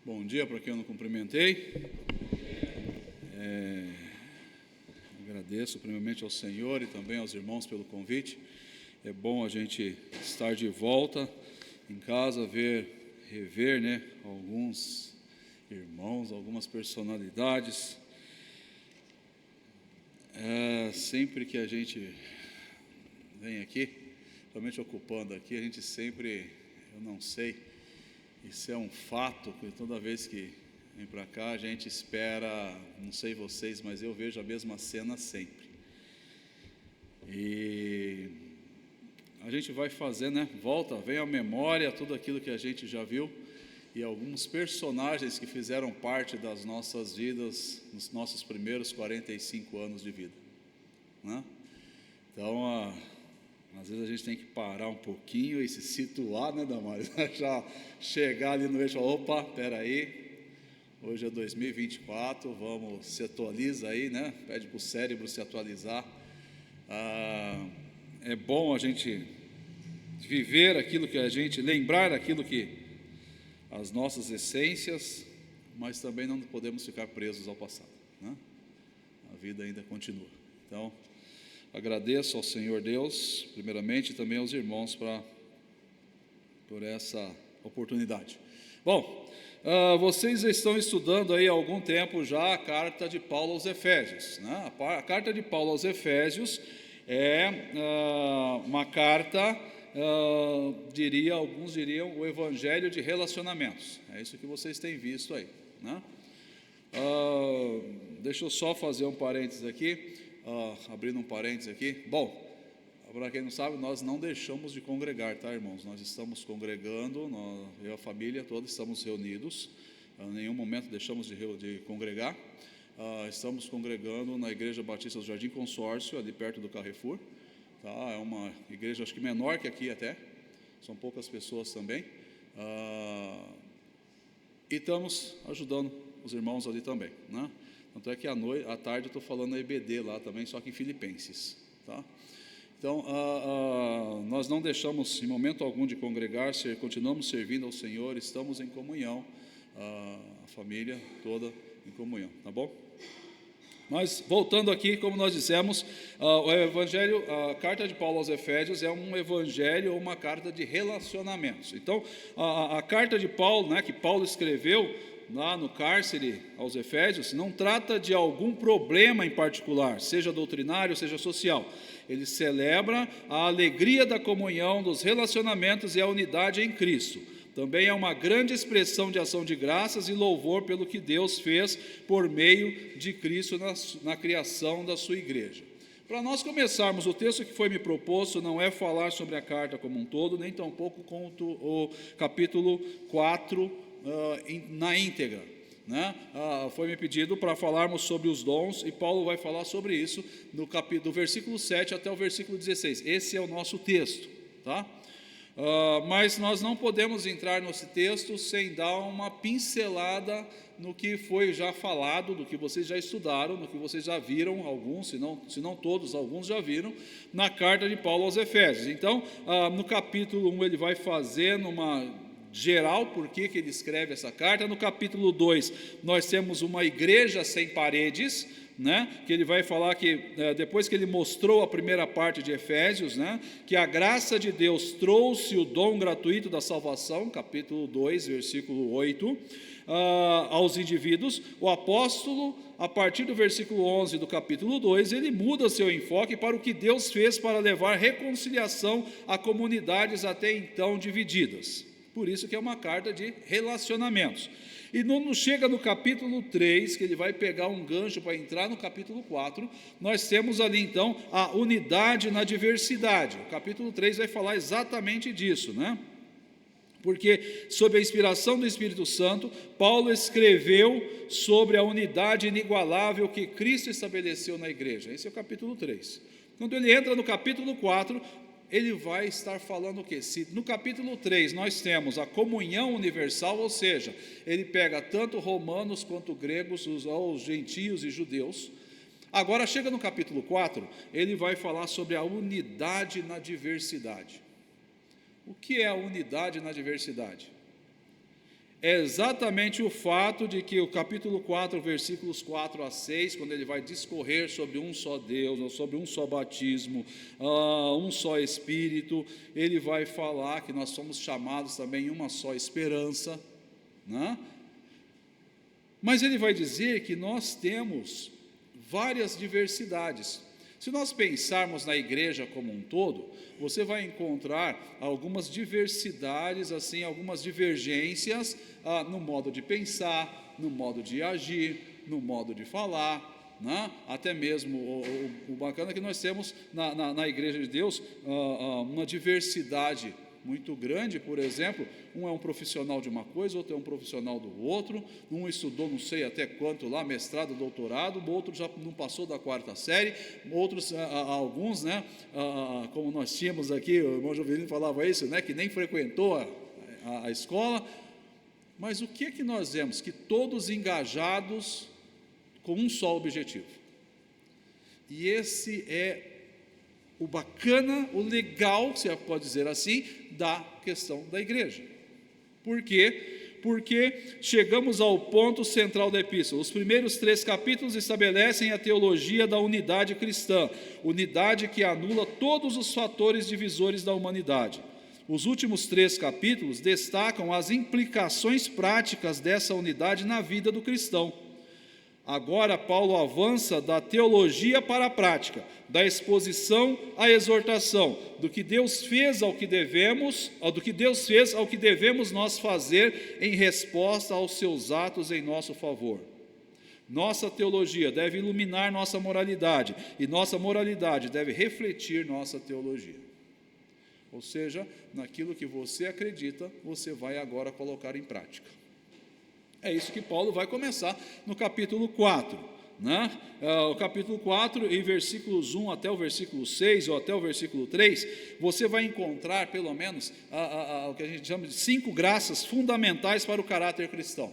Bom dia para quem eu não cumprimentei. Agradeço primeiramente ao Senhor e também aos irmãos pelo convite. É bom a gente estar de volta em casa, rever, alguns irmãos, algumas personalidades. Sempre que a gente vem aqui, somente ocupando aqui, a gente sempre, eu não sei, isso é um fato, que toda vez que vem para cá, a gente espera, não sei vocês, mas eu vejo a mesma cena sempre. E a gente vai fazer, vem à memória tudo aquilo que a gente já viu e alguns personagens que fizeram parte das nossas vidas nos nossos primeiros 45 anos de vida, Então, às vezes a gente tem que parar um pouquinho e se situar, Damares? Já chegar ali no eixo, opa, peraí, hoje é 2024, vamos, se atualiza aí, pede para o cérebro se atualizar. É bom a gente viver aquilo que a gente, lembrar aquilo que, as nossas essências, mas também não podemos ficar presos ao passado, A vida ainda continua. Então, agradeço ao Senhor Deus, primeiramente, e também aos irmãos por essa oportunidade. Bom, vocês estão estudando aí há algum tempo já a carta de Paulo aos Efésios, A carta de Paulo aos Efésios é uma carta, alguns diriam, o evangelho de relacionamentos. É isso que vocês têm visto aí, Deixa eu só fazer um parênteses aqui. Abrindo um parênteses aqui, bom, para quem não sabe, nós não deixamos de congregar, irmãos? Nós estamos congregando, eu e a família toda estamos reunidos, em nenhum momento deixamos de congregar. Estamos congregando na Igreja Batista do Jardim Consórcio, ali perto do Carrefour, É uma igreja, acho que menor que aqui até, são poucas pessoas também, e estamos ajudando os irmãos ali também, Tanto é que à tarde eu estou falando na EBD lá também, só que em Filipenses, Então, nós não deixamos em momento algum de congregar, continuamos servindo ao Senhor, estamos em comunhão, a família toda em comunhão, bom? Mas, voltando aqui, como nós dissemos, o evangelho, a carta de Paulo aos Efésios é um evangelho ou uma carta de relacionamentos. Então, a carta de Paulo, que Paulo escreveu lá no cárcere aos Efésios, não trata de algum problema em particular, seja doutrinário, seja social. Ele celebra a alegria da comunhão, dos relacionamentos e a unidade em Cristo. Também é uma grande expressão de ação de graças e louvor pelo que Deus fez por meio de Cristo na criação da sua igreja. Para nós começarmos, o texto que foi me proposto não é falar sobre a carta como um todo, nem tampouco com o capítulo 4 na íntegra, Foi me pedido para falarmos sobre os dons, e Paulo vai falar sobre isso do versículo 7 até o versículo 16. Esse é o nosso texto, mas nós não podemos entrar nesse texto sem dar uma pincelada no que foi já falado, do que vocês já estudaram, no que vocês já viram, alguns, se não todos, alguns já viram, na carta de Paulo aos Efésios. Então, no capítulo 1 ele vai fazer numa geral por que ele escreve essa carta. No capítulo 2 nós temos uma igreja sem paredes, que ele vai falar que depois que ele mostrou a primeira parte de Efésios, que a graça de Deus trouxe o dom gratuito da salvação, capítulo 2, versículo 8, aos indivíduos. O apóstolo, a partir do versículo 11 do capítulo 2, ele muda seu enfoque para o que Deus fez para levar reconciliação a comunidades até então divididas. Por isso que é uma carta de relacionamentos. E chega no capítulo 3, que ele vai pegar um gancho para entrar no capítulo 4, nós temos ali então a unidade na diversidade. O capítulo 3 vai falar exatamente disso, Porque, sob a inspiração do Espírito Santo, Paulo escreveu sobre a unidade inigualável que Cristo estabeleceu na igreja. Esse é o capítulo 3. Quando ele entra no capítulo 4, ele vai estar falando o quê? Se no capítulo 3 nós temos a comunhão universal, ou seja, ele pega tanto romanos quanto gregos, os gentios e judeus. Agora chega no capítulo 4, ele vai falar sobre a unidade na diversidade. O que é a unidade na diversidade? é exatamente o fato de que o capítulo 4, versículos 4 a 6, quando ele vai discorrer sobre um só Deus, ou sobre um só batismo, um só Espírito, ele vai falar que nós somos chamados também em uma só esperança, né? Mas ele vai dizer que nós temos várias diversidades. Se nós pensarmos na igreja como um todo, você vai encontrar algumas diversidades, assim, algumas divergências no modo de pensar, no modo de agir, no modo de falar, né? Até mesmo o bacana é que nós temos na igreja de Deus uma diversidade muito grande. Por exemplo, um é um profissional de uma coisa, outro é um profissional do outro, um estudou não sei até quanto lá, mestrado, doutorado, o outro já não passou da 4ª série, outros, alguns, né, como nós tínhamos aqui, o irmão Jovelino falava isso, né, que nem frequentou a escola. Mas o que é que nós vemos? Que todos engajados com um só objetivo. E esse é o bacana, o legal, se pode dizer assim, da questão da igreja. Por quê? Porque chegamos ao ponto central da epístola. Os primeiros 3 capítulos estabelecem a teologia da unidade cristã, unidade que anula todos os fatores divisores da humanidade. Os últimos 3 capítulos destacam as implicações práticas dessa unidade na vida do cristão. Agora Paulo avança da teologia para a prática, da exposição à exortação, do que Deus fez ao que devemos nós fazer em resposta aos seus atos em nosso favor. Nossa teologia deve iluminar nossa moralidade, e nossa moralidade deve refletir nossa teologia. Ou seja, naquilo que você acredita, você vai agora colocar em prática. É isso que Paulo vai começar no capítulo 4, né? O capítulo 4, em versículos 1 até o versículo 6, ou até o versículo 3, você vai encontrar pelo menos o que a gente chama de 5 graças fundamentais para o caráter cristão.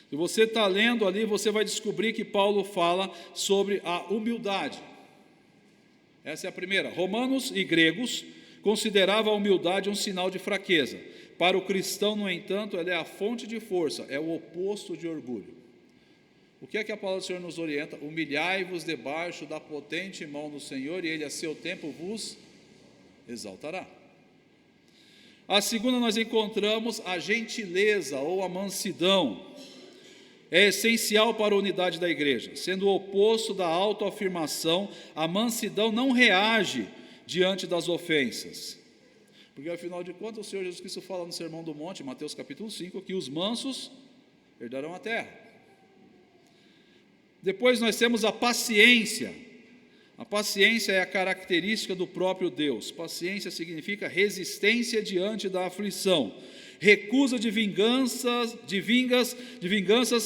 Se você está lendo ali, você vai descobrir que Paulo fala sobre a humildade. Essa é a primeira. Romanos e gregos consideravam a humildade um sinal de fraqueza. Para o cristão, no entanto, ela é a fonte de força, é o oposto de orgulho. O que é que a palavra do Senhor nos orienta? Humilhai-vos debaixo da potente mão do Senhor, e Ele a seu tempo vos exaltará. A segunda, nós encontramos a gentileza ou a mansidão. É essencial para a unidade da igreja. Sendo o oposto da autoafirmação, a mansidão não reage diante das ofensas. Porque, afinal de contas, o Senhor Jesus Cristo fala no Sermão do Monte, Mateus capítulo 5, que os mansos herdarão a terra. Depois nós temos a paciência. A paciência é a característica do próprio Deus. Paciência significa resistência diante da aflição, recusa de vinganças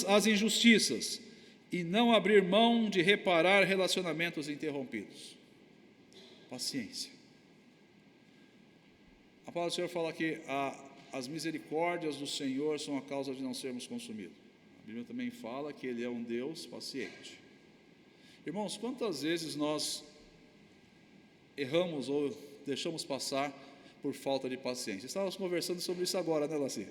às injustiças, e não abrir mão de reparar relacionamentos interrompidos. Paciência. A palavra do Senhor fala que as misericórdias do Senhor são a causa de não sermos consumidos. A Bíblia também fala que Ele é um Deus paciente. Irmãos, quantas vezes nós erramos ou deixamos passar por falta de paciência? Estávamos conversando sobre isso agora, né, Laci?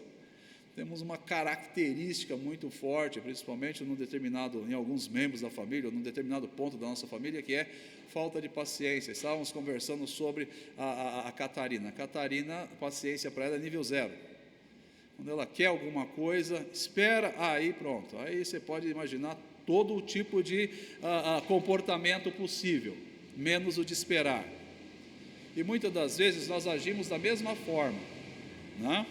Temos uma característica muito forte, principalmente em alguns membros da família, ou num determinado ponto da nossa família, que é falta de paciência. Estávamos conversando sobre a Catarina. A Catarina, paciência para ela é nível 0. Quando ela quer alguma coisa, espera, aí pronto. Aí você pode imaginar todo o tipo de comportamento possível, menos o de esperar. E muitas das vezes nós agimos da mesma forma, né?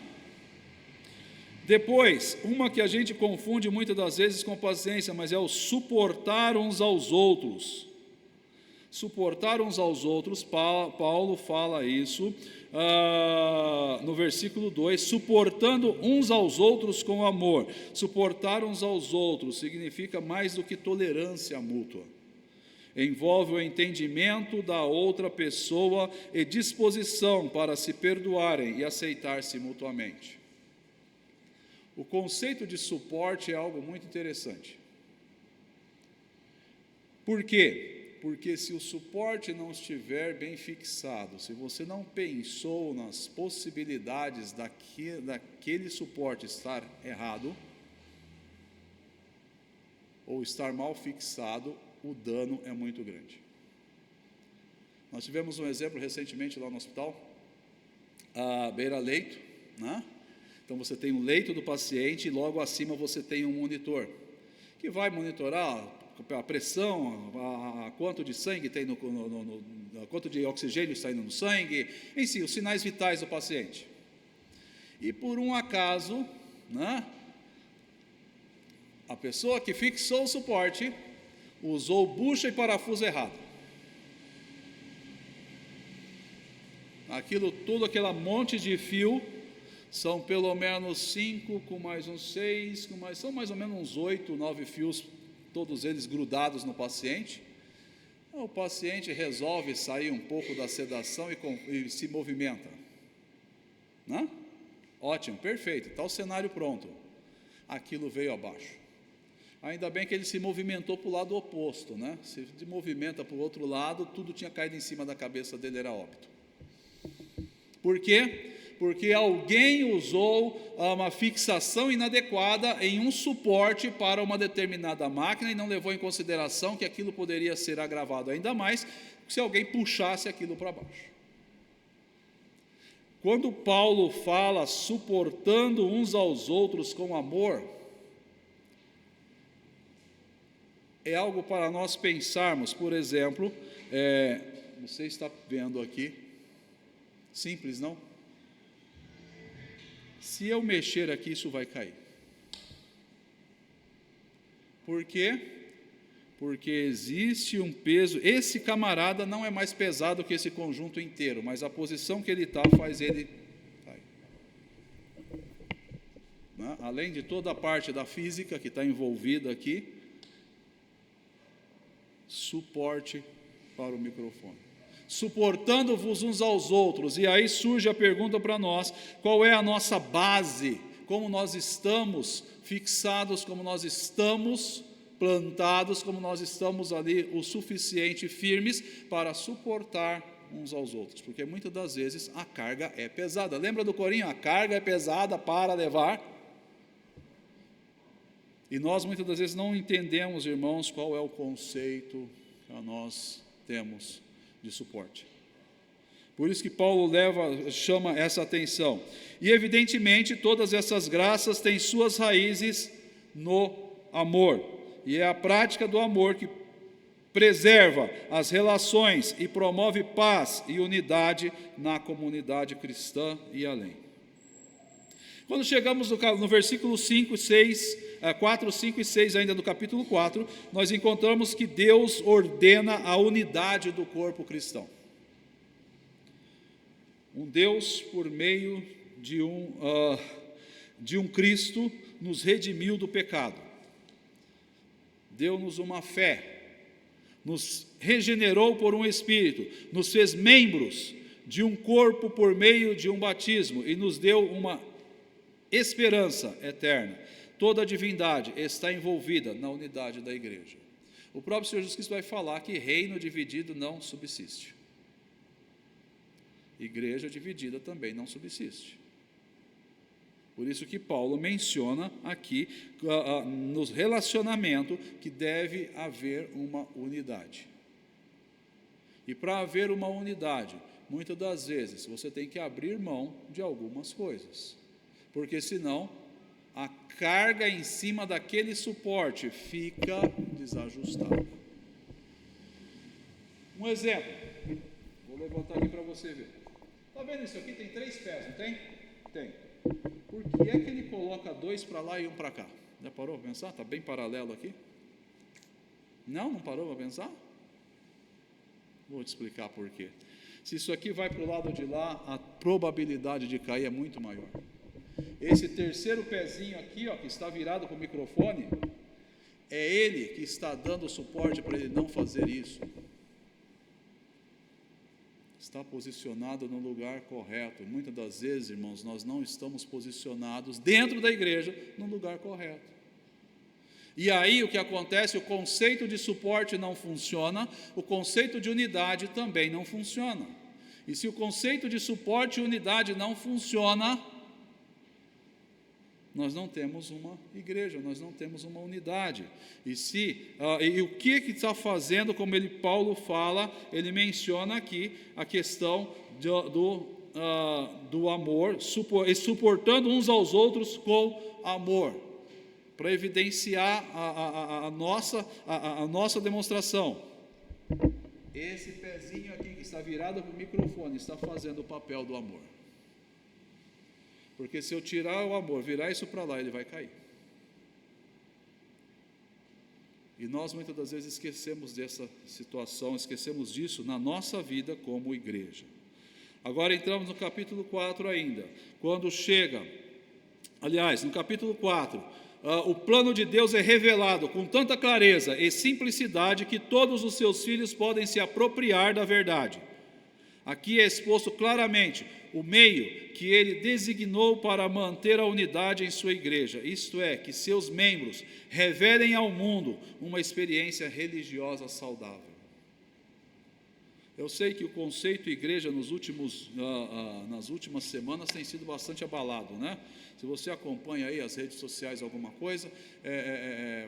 Depois, uma que a gente confunde muitas das vezes com paciência, mas é o suportar uns aos outros. Suportar uns aos outros, Paulo fala isso no versículo 2, suportando uns aos outros com amor. Suportar uns aos outros significa mais do que tolerância mútua. Envolve o entendimento da outra pessoa e disposição para se perdoarem e aceitar-se mutuamente. O conceito de suporte é algo muito interessante. Por quê? Porque se o suporte não estiver bem fixado, se você não pensou nas possibilidades daquele suporte estar errado, ou estar mal fixado, o dano é muito grande. Nós tivemos um exemplo recentemente lá no hospital, à beira-leito, né? Então você tem o leito do paciente e logo acima você tem um monitor, que vai monitorar a pressão, a quanto de sangue tem quanto de oxigênio está indo no sangue, em si, os sinais vitais do paciente. E por um acaso, né, a pessoa que fixou o suporte usou bucha e parafuso errado. Aquilo tudo, aquele monte de fio, são pelo menos 5, com mais uns 6, são mais ou menos uns 8, 9 fios, todos eles grudados no paciente. O paciente resolve sair um pouco da sedação e se movimenta, né? Ótimo, perfeito, está o cenário pronto. Aquilo veio abaixo. Ainda bem que ele se movimentou para o lado oposto, né? Se movimenta para o outro lado, tudo tinha caído em cima da cabeça dele, era óbito. Por quê? Porque alguém usou uma fixação inadequada em um suporte para uma determinada máquina e não levou em consideração que aquilo poderia ser agravado ainda mais se alguém puxasse aquilo para baixo. Quando Paulo fala suportando uns aos outros com amor, é algo para nós pensarmos. Por exemplo, você está vendo aqui, simples, não? Se eu mexer aqui, isso vai cair. Por quê? Porque existe um peso. Esse camarada não é mais pesado que esse conjunto inteiro, mas a posição que ele está faz ele cair. Né? Além de toda a parte da física que está envolvida aqui, suporte para o microfone. Suportando-vos uns aos outros. E aí surge a pergunta para nós: qual é a nossa base? Como nós estamos fixados, como nós estamos plantados, como nós estamos ali o suficiente firmes para suportar uns aos outros? Porque muitas das vezes a carga é pesada. Lembra do corinho? A carga é pesada para levar. E nós muitas das vezes não entendemos, irmãos, qual é o conceito que nós temos de suporte. Por isso que Paulo chama essa atenção. E evidentemente todas essas graças têm suas raízes no amor. E é a prática do amor que preserva as relações e promove paz e unidade na comunidade cristã e além. Quando chegamos no versículo 4, 5 e 6 ainda do capítulo 4, nós encontramos que Deus ordena a unidade do corpo cristão. Um Deus, por meio de um Cristo, nos redimiu do pecado. Deu-nos uma fé, nos regenerou por um Espírito, nos fez membros de um corpo por meio de um batismo e nos deu uma esperança eterna. Toda a divindade está envolvida na unidade da igreja. O próprio Senhor Jesus Cristo vai falar que reino dividido não subsiste. Igreja dividida também não subsiste. Por isso que Paulo menciona aqui no relacionamento que deve haver uma unidade. E para haver uma unidade, muitas das vezes você tem que abrir mão de algumas coisas. Porque senão a carga em cima daquele suporte fica desajustada. Um exemplo, vou levantar aqui para você ver. Está vendo isso aqui? Tem 3 pés, não tem? Tem. Por que é que ele coloca 2 para lá e 1 para cá? Já parou para pensar? Está bem paralelo aqui? Não parou para pensar? Vou te explicar por quê. Se isso aqui vai para o lado de lá, a probabilidade de cair é muito maior. Esse terceiro pezinho aqui, que está virado para o microfone, é ele que está dando suporte para ele não fazer isso. Está posicionado no lugar correto. Muitas das vezes, irmãos, nós não estamos posicionados dentro da igreja no lugar correto. E aí o que acontece? O conceito de suporte não funciona, o conceito de unidade também não funciona. E se o conceito de suporte e unidade não funciona, nós não temos uma igreja, nós não temos uma unidade. E o que está fazendo, como Paulo fala, ele menciona aqui a questão do amor, suportando uns aos outros com amor, para evidenciar a nossa demonstração. Esse pezinho aqui que está virado para o microfone está fazendo o papel do amor. Porque se eu tirar o amor, virar isso para lá, ele vai cair. E nós muitas das vezes esquecemos dessa situação, esquecemos disso na nossa vida como igreja. Agora entramos no capítulo 4 ainda, quando chega, aliás, no capítulo 4, o plano de Deus é revelado com tanta clareza e simplicidade que todos os seus filhos podem se apropriar da verdade. Aqui é exposto claramente o meio que ele designou para manter a unidade em sua igreja, isto é, que seus membros revelem ao mundo uma experiência religiosa saudável. Eu sei que o conceito igreja nas últimas semanas tem sido bastante abalado, né? Se você acompanha aí as redes sociais alguma coisa,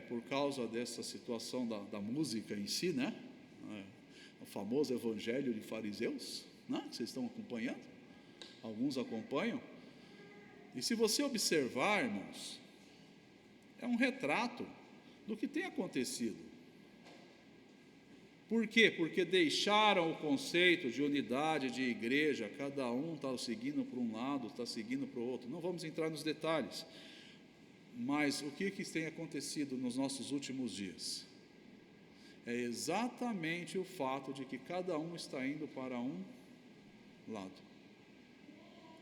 por causa dessa situação da música em si, né? O famoso evangelho de fariseus, né? Vocês estão acompanhando? Alguns acompanham. E se você observar, irmãos, é um retrato do que tem acontecido. Por quê? Porque deixaram o conceito de unidade de igreja, cada um está seguindo para um lado, está seguindo para o outro. Não vamos entrar nos detalhes, mas o que tem acontecido nos nossos últimos dias? É exatamente o fato de que cada um está indo para um lado.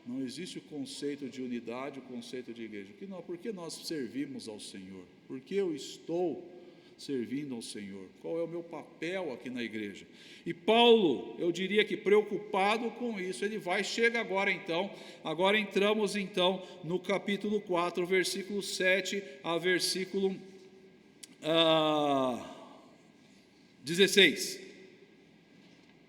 Não existe o conceito de unidade, o conceito de igreja. Por que nós servimos ao Senhor? Por que eu estou servindo ao Senhor? Qual é o meu papel aqui na igreja? E Paulo, eu diria que preocupado com isso, chega agora então, agora entramos então no capítulo 4, versículo 7 a versículo 16,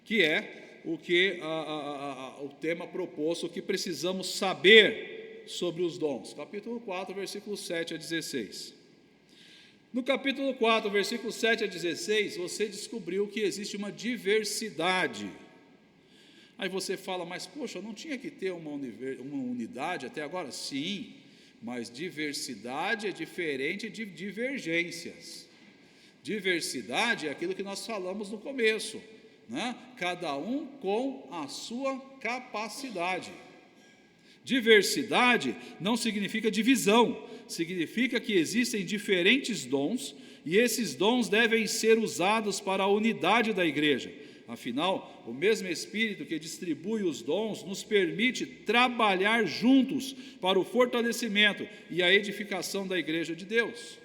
que é o tema proposto, o que precisamos saber sobre os dons. Capítulo 4, versículo 7 a 16. No capítulo 4, versículo 7 a 16, você descobriu que existe uma diversidade. Aí você fala, mas poxa, não tinha que ter uma unidade até agora? Sim, mas diversidade é diferente de divergências. Diversidade é aquilo que nós falamos no começo, né? Cada um com a sua capacidade. Diversidade não significa divisão, significa que existem diferentes dons e esses dons devem ser usados para a unidade da igreja. Afinal, o mesmo Espírito que distribui os dons nos permite trabalhar juntos para o fortalecimento e a edificação da igreja de Deus.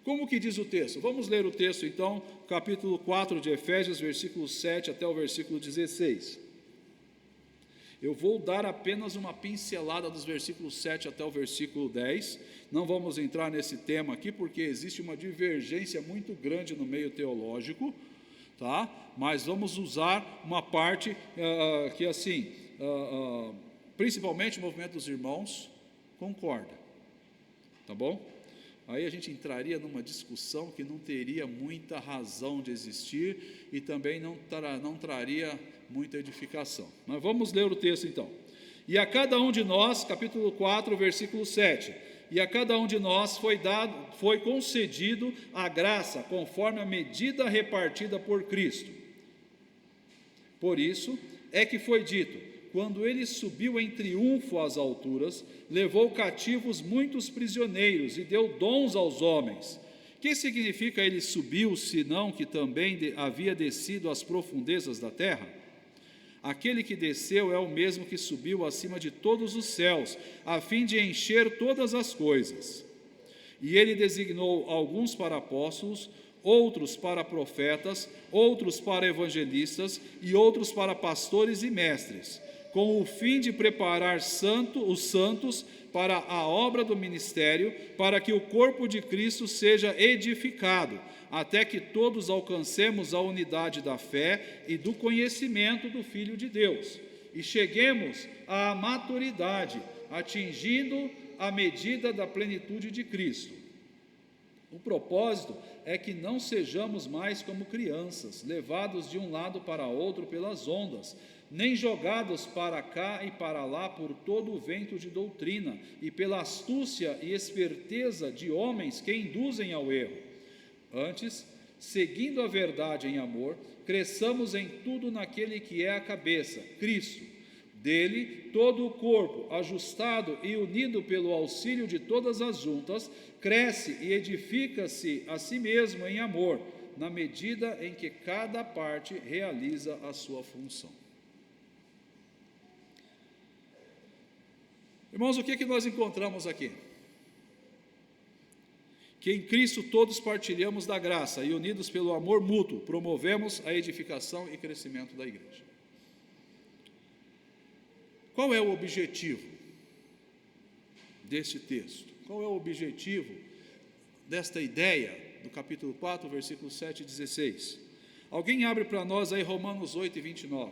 Como que diz o texto? Vamos ler o texto então, capítulo 4 de Efésios, versículo 7 até o versículo 16. Eu vou dar apenas uma pincelada dos versículos 7 até o versículo 10, não vamos entrar nesse tema aqui, porque existe uma divergência muito grande no meio teológico, tá? Mas vamos usar uma parte que assim, principalmente o movimento dos irmãos concorda, tá bom? Aí a gente entraria numa discussão que não teria muita razão de existir e também não traria muita edificação. Mas vamos ler o texto então. E a cada um de nós, capítulo 4, versículo 7, e a cada um de nós foi concedido a graça conforme a medida repartida por Cristo. Por isso é que foi dito, quando ele subiu em triunfo às alturas, levou cativos muitos prisioneiros e deu dons aos homens. Que significa ele subiu, senão que também havia descido às profundezas da terra? Aquele que desceu é o mesmo que subiu acima de todos os céus, a fim de encher todas as coisas. E ele designou alguns para apóstolos, outros para profetas, outros para evangelistas e outros para pastores e mestres, com o fim de preparar os santos para a obra do ministério, para que o corpo de Cristo seja edificado, até que todos alcancemos a unidade da fé e do conhecimento do Filho de Deus, e cheguemos à maturidade, atingindo a medida da plenitude de Cristo. O propósito é que não sejamos mais como crianças, levados de um lado para outro pelas ondas, nem jogados para cá e para lá por todo o vento de doutrina e pela astúcia e esperteza de homens que induzem ao erro. Antes, seguindo a verdade em amor, cresçamos em tudo naquele que é a cabeça, Cristo. Dele, todo o corpo, ajustado e unido pelo auxílio de todas as juntas, cresce e edifica-se a si mesmo em amor, na medida em que cada parte realiza a sua função. Irmãos, o que é que nós encontramos aqui? Que em Cristo todos partilhamos da graça e, unidos pelo amor mútuo, promovemos a edificação e crescimento da igreja. Qual é o objetivo deste texto? Qual é o objetivo desta ideia do capítulo 4, versículos 7 e 16? Alguém abre para nós aí Romanos 8 e 29.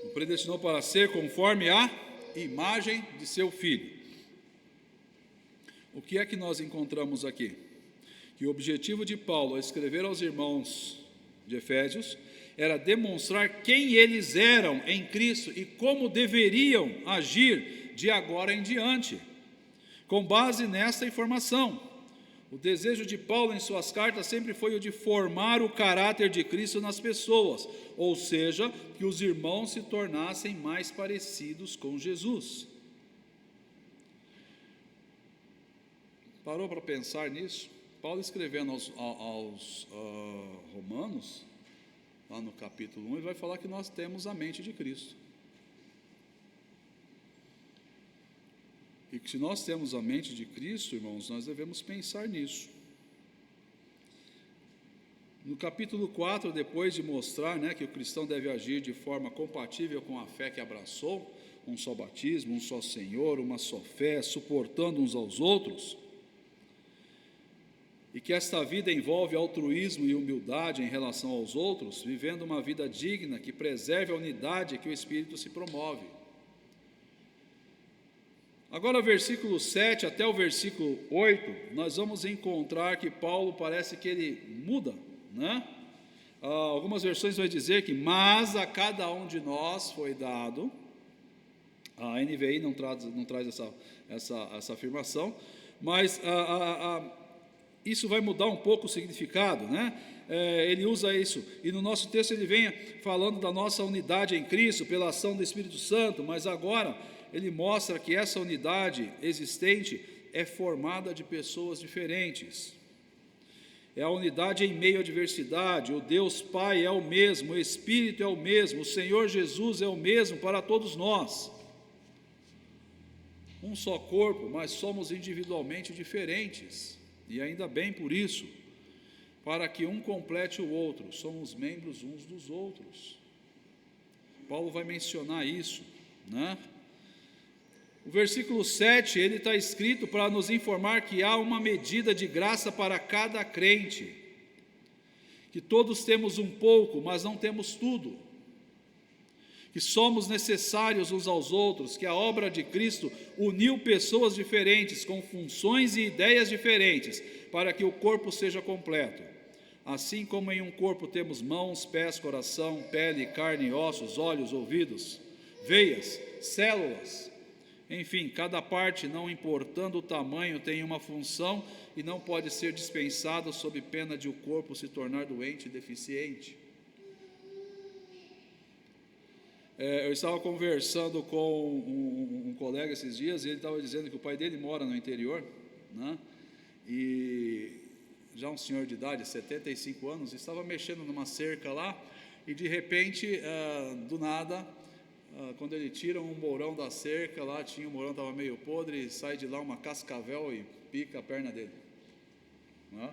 O predestinou para ser conforme a imagem de seu Filho. O que é que nós encontramos aqui? Que o objetivo de Paulo ao escrever aos irmãos de Efésios era demonstrar quem eles eram em Cristo e como deveriam agir de agora em diante. Com base nesta informação, o desejo de Paulo em suas cartas sempre foi o de formar o caráter de Cristo nas pessoas, ou seja, que os irmãos se tornassem mais parecidos com Jesus. Parou para pensar nisso? Paulo escrevendo aos Romanos, lá no capítulo 1, ele vai falar que nós temos a mente de Cristo. E que se nós temos a mente de Cristo, irmãos, nós devemos pensar nisso. No capítulo 4, depois de mostrar, que o cristão deve agir de forma compatível com a fé que abraçou, um só batismo, um só Senhor, uma só fé, suportando uns aos outros, e que esta vida envolve altruísmo e humildade em relação aos outros, vivendo uma vida digna que preserve a unidade que o Espírito se promove. Agora, versículo 7 até o versículo 8, nós vamos encontrar que Paulo parece que ele muda, algumas versões vai dizer que, mas a cada um de nós foi dado, a NVI não traz essa afirmação, mas isso vai mudar um pouco o significado, ele usa isso, e no nosso texto ele vem falando da nossa unidade em Cristo, pela ação do Espírito Santo, mas agora ele mostra que essa unidade existente é formada de pessoas diferentes. É a unidade em meio à diversidade. O Deus Pai é o mesmo, o Espírito é o mesmo, o Senhor Jesus é o mesmo para todos nós. Um só corpo, mas somos individualmente diferentes, e ainda bem por isso, para que um complete o outro, somos membros uns dos outros. Paulo vai mencionar isso, O versículo 7, ele está escrito para nos informar que há uma medida de graça para cada crente, que todos temos um pouco, mas não temos tudo, que somos necessários uns aos outros, que a obra de Cristo uniu pessoas diferentes, com funções e ideias diferentes, para que o corpo seja completo. Assim como em um corpo temos mãos, pés, coração, pele, carne, ossos, olhos, ouvidos, veias, células, enfim, cada parte, não importando o tamanho, tem uma função e não pode ser dispensada sob pena de o corpo se tornar doente e deficiente. Eu estava conversando com um colega esses dias e ele estava dizendo que o pai dele mora no interior, e já um senhor de idade, 75 anos, estava mexendo numa cerca lá, e de repente, do nada, quando ele tira um mourão da cerca, lá tinha o mourão, estava meio podre, e sai de lá uma cascavel e pica a perna dele. Né?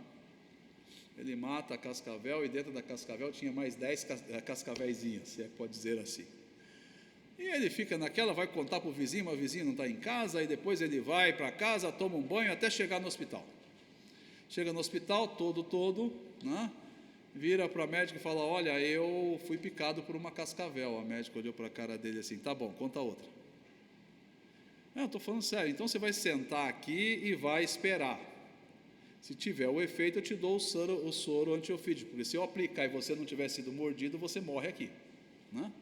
Ele mata a cascavel, e dentro da cascavel tinha mais 10 cascavéizinhas, se é que pode dizer assim. E ele fica naquela, vai contar para o vizinho, mas o vizinho não está em casa, aí depois ele vai para casa, toma um banho, até chegar no hospital. Chega no hospital, todo, né? Vira para a médica e fala, olha, eu fui picado por uma cascavel. A médica olhou para a cara dele assim, tá bom, conta outra. Não, estou falando sério, então você vai sentar aqui e vai esperar. Se tiver o efeito, eu te dou o soro antiofídico, porque se eu aplicar e você não tiver sido mordido, você morre aqui, né?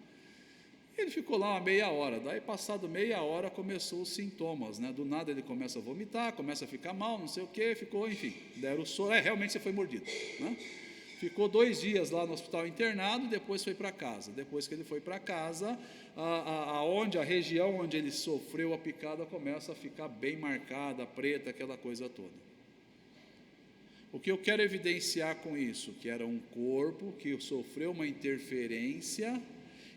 Ele ficou lá uma meia hora, daí passado meia hora começou os sintomas, né? Do nada ele começa a vomitar, começa a ficar mal, não sei o que, ficou, enfim, deram o soro, realmente você foi mordido, né? Ficou 2 dias lá no hospital internado, depois foi para casa. Depois que ele foi para casa, a região onde ele sofreu a picada começa a ficar bem marcada, preta, aquela coisa toda. O que eu quero evidenciar com isso? Que era um corpo que sofreu uma interferência,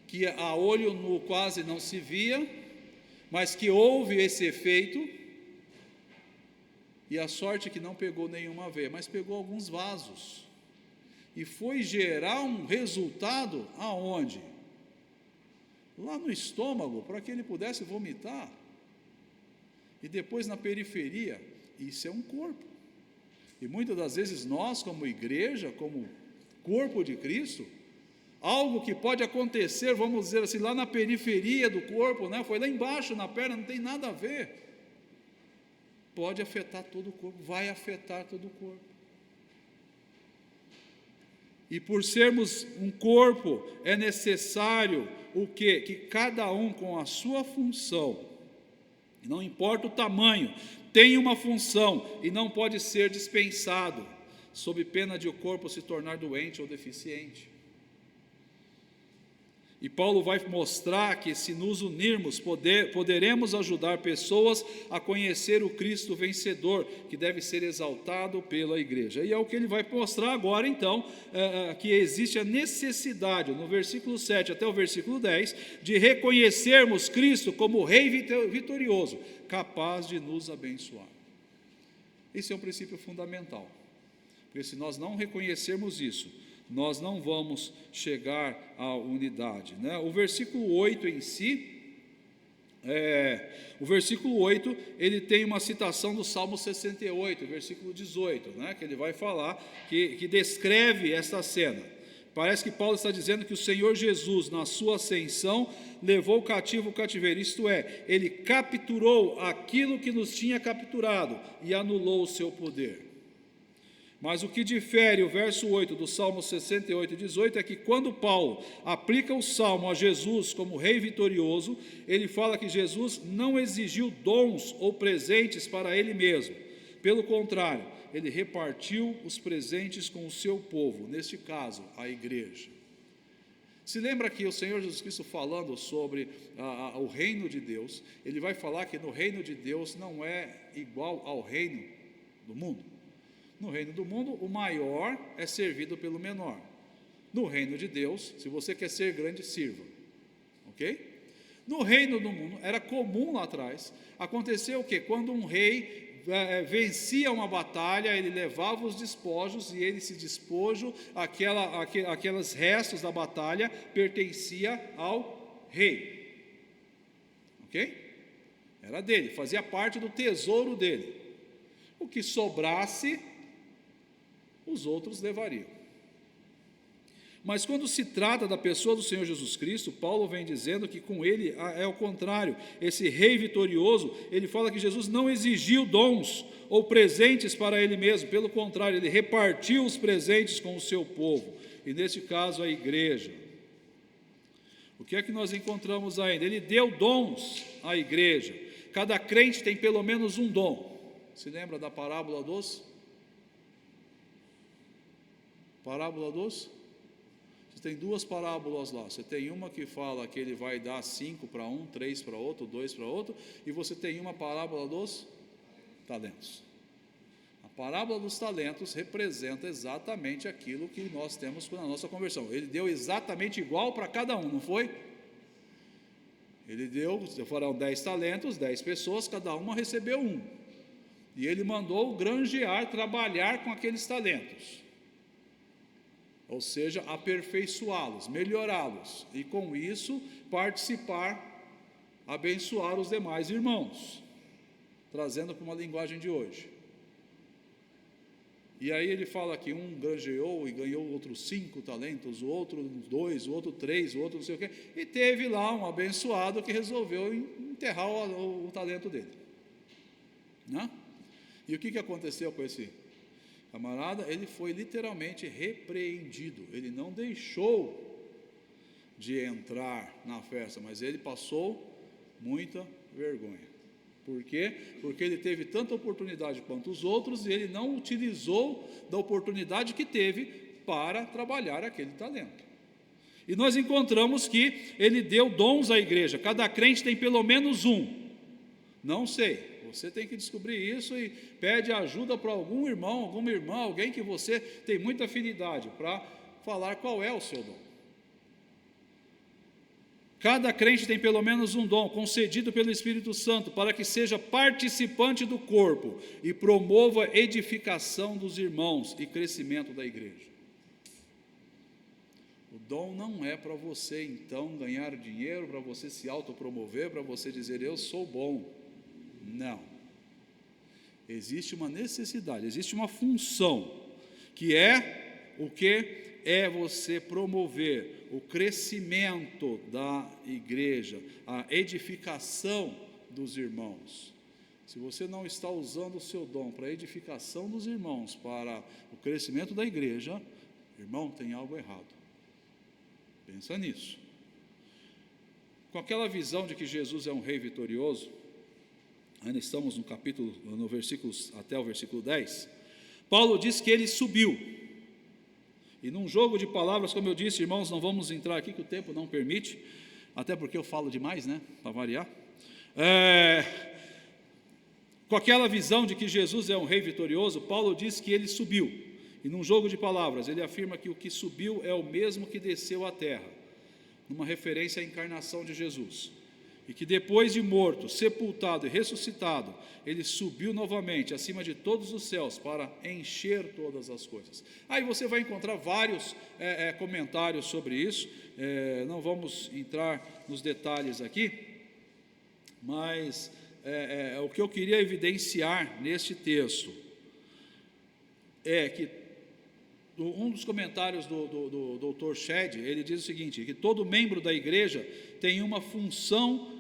que a olho nu quase não se via, mas que houve esse efeito, e a sorte que não pegou nenhuma veia, mas pegou alguns vasos, e foi gerar um resultado aonde? Lá no estômago, para que ele pudesse vomitar, e depois na periferia. Isso é um corpo, e muitas das vezes nós, como igreja, como corpo de Cristo, algo que pode acontecer, vamos dizer assim, lá na periferia do corpo, né? Foi lá embaixo na perna, não tem nada a ver, pode afetar todo o corpo, vai afetar todo o corpo. E por sermos um corpo, é necessário o quê? Que cada um com a sua função, não importa o tamanho, tem uma função e não pode ser dispensado, sob pena de o corpo se tornar doente ou deficiente. E Paulo vai mostrar que se nos unirmos, poderemos ajudar pessoas a conhecer o Cristo vencedor, que deve ser exaltado pela igreja. E é o que ele vai mostrar agora, então, que existe a necessidade, no versículo 7 até o versículo 10, de reconhecermos Cristo como Rei vitorioso, capaz de nos abençoar. Esse é um princípio fundamental, porque se nós não reconhecermos isso, nós não vamos chegar à unidade, né? O versículo 8 em si, o versículo 8, ele tem uma citação do Salmo 68, versículo 18, né? Que ele vai falar, que descreve esta cena. Parece que Paulo está dizendo que o Senhor Jesus, na sua ascensão, levou cativo o cativeiro, isto é, ele capturou aquilo que nos tinha capturado e anulou o seu poder. Mas o que difere o verso 8 do Salmo 68 e 18 é que quando Paulo aplica o Salmo a Jesus como Rei vitorioso, ele fala que Jesus não exigiu dons ou presentes para ele mesmo. Pelo contrário, ele repartiu os presentes com o seu povo, neste caso, a igreja. Se lembra que o Senhor Jesus Cristo falando sobre o reino de Deus, ele vai falar que no reino de Deus não é igual ao reino do mundo. No reino do mundo, o maior é servido pelo menor. No reino de Deus, se você quer ser grande, sirva. Ok? No reino do mundo, era comum lá atrás, aconteceu o quê? Quando um rei vencia uma batalha, ele levava os despojos, e esse despojo, aqueles restos da batalha, pertencia ao rei. Ok? Era dele, fazia parte do tesouro dele. O que sobrasse, os outros levariam. Mas quando se trata da pessoa do Senhor Jesus Cristo, Paulo vem dizendo que com ele é o contrário. Esse Rei vitorioso, ele fala que Jesus não exigiu dons ou presentes para ele mesmo, pelo contrário, ele repartiu os presentes com o seu povo, e neste caso a igreja. O que é que nós encontramos ainda? Ele deu dons à igreja. Cada crente tem pelo menos um dom. Se lembra da parábola dos? Parábola dos? Você tem 2 parábolas lá. Você tem uma que fala que ele vai dar 5 para um, 3 para outro, 2 para outro, e você tem uma parábola dos talentos. A parábola dos talentos representa exatamente aquilo que nós temos na nossa conversão. Ele deu exatamente igual para cada um, não foi? Ele deu, foram 10 talentos, 10 pessoas, cada uma recebeu um. E ele mandou o granjear trabalhar com aqueles talentos. Ou seja, aperfeiçoá-los, melhorá-los. E com isso, participar, abençoar os demais irmãos. Trazendo para uma linguagem de hoje. E aí ele fala que um granjeou e ganhou outros 5 talentos, o outro 2, o outro 3, o outro não sei o quê. E teve lá um abençoado que resolveu enterrar o talento dele. Né? E o que aconteceu com esse camarada? Ele foi literalmente repreendido. Ele não deixou de entrar na festa, mas ele passou muita vergonha. Por quê? Porque ele teve tanta oportunidade quanto os outros e ele não utilizou da oportunidade que teve para trabalhar aquele talento. E nós encontramos que ele deu dons à igreja. Cada crente tem pelo menos um. Não sei. Você tem que descobrir isso e pede ajuda para algum irmão, alguma irmã, alguém que você tem muita afinidade para falar qual é o seu dom. Cada crente tem pelo menos um dom concedido pelo Espírito Santo para que seja participante do corpo e promova a edificação dos irmãos e crescimento da igreja. O dom não é para você então ganhar dinheiro, para você se autopromover, para você dizer eu sou bom. Não. Existe uma necessidade, existe uma função, que é o que? É você promover o crescimento da igreja, a edificação dos irmãos. Se você não está usando o seu dom para a edificação dos irmãos, para o crescimento da igreja, irmão, tem algo errado. Pensa nisso. Com aquela visão de que Jesus é um rei vitorioso, ainda estamos no versículo, até o versículo 10, Paulo diz que ele subiu. E num jogo de palavras, como eu disse, irmãos, não vamos entrar aqui que o tempo não permite, até porque eu falo demais, né, para variar. Com aquela visão de que Jesus é um rei vitorioso, Paulo diz que ele subiu. E num jogo de palavras, ele afirma que o que subiu é o mesmo que desceu à terra, numa referência à encarnação de Jesus. E que depois de morto, sepultado e ressuscitado, ele subiu novamente acima de todos os céus para encher todas as coisas. Aí você vai encontrar vários comentários sobre isso, não vamos entrar nos detalhes aqui, mas o que eu queria evidenciar neste texto é que um dos comentários do Dr. Shedd, ele diz o seguinte, que todo membro da igreja tem uma função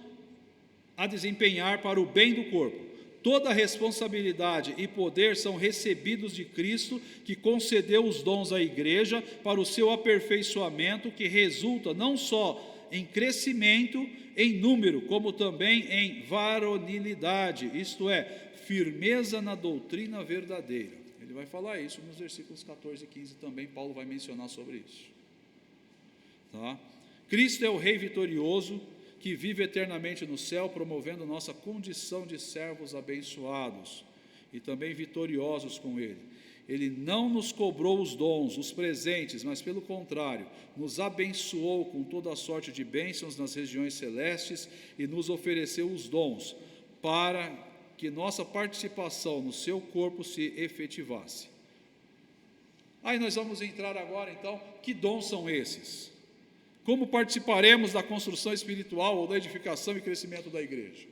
a desempenhar para o bem do corpo. Toda a responsabilidade e poder são recebidos de Cristo, que concedeu os dons à igreja para o seu aperfeiçoamento, que resulta não só em crescimento, em número, como também em varonilidade, isto é, firmeza na doutrina verdadeira. Ele vai falar isso nos versículos 14 e 15 também, Paulo vai mencionar sobre isso. Tá? Cristo é o Rei vitorioso, que vive eternamente no céu, promovendo nossa condição de servos abençoados e também vitoriosos com Ele. Ele não nos cobrou os dons, os presentes, mas pelo contrário, nos abençoou com toda a sorte de bênçãos nas regiões celestes e nos ofereceu os dons para que nossa participação no seu corpo se efetivasse. Aí nós vamos entrar agora então, que dons são esses? Como participaremos da construção espiritual ou da edificação e crescimento da igreja?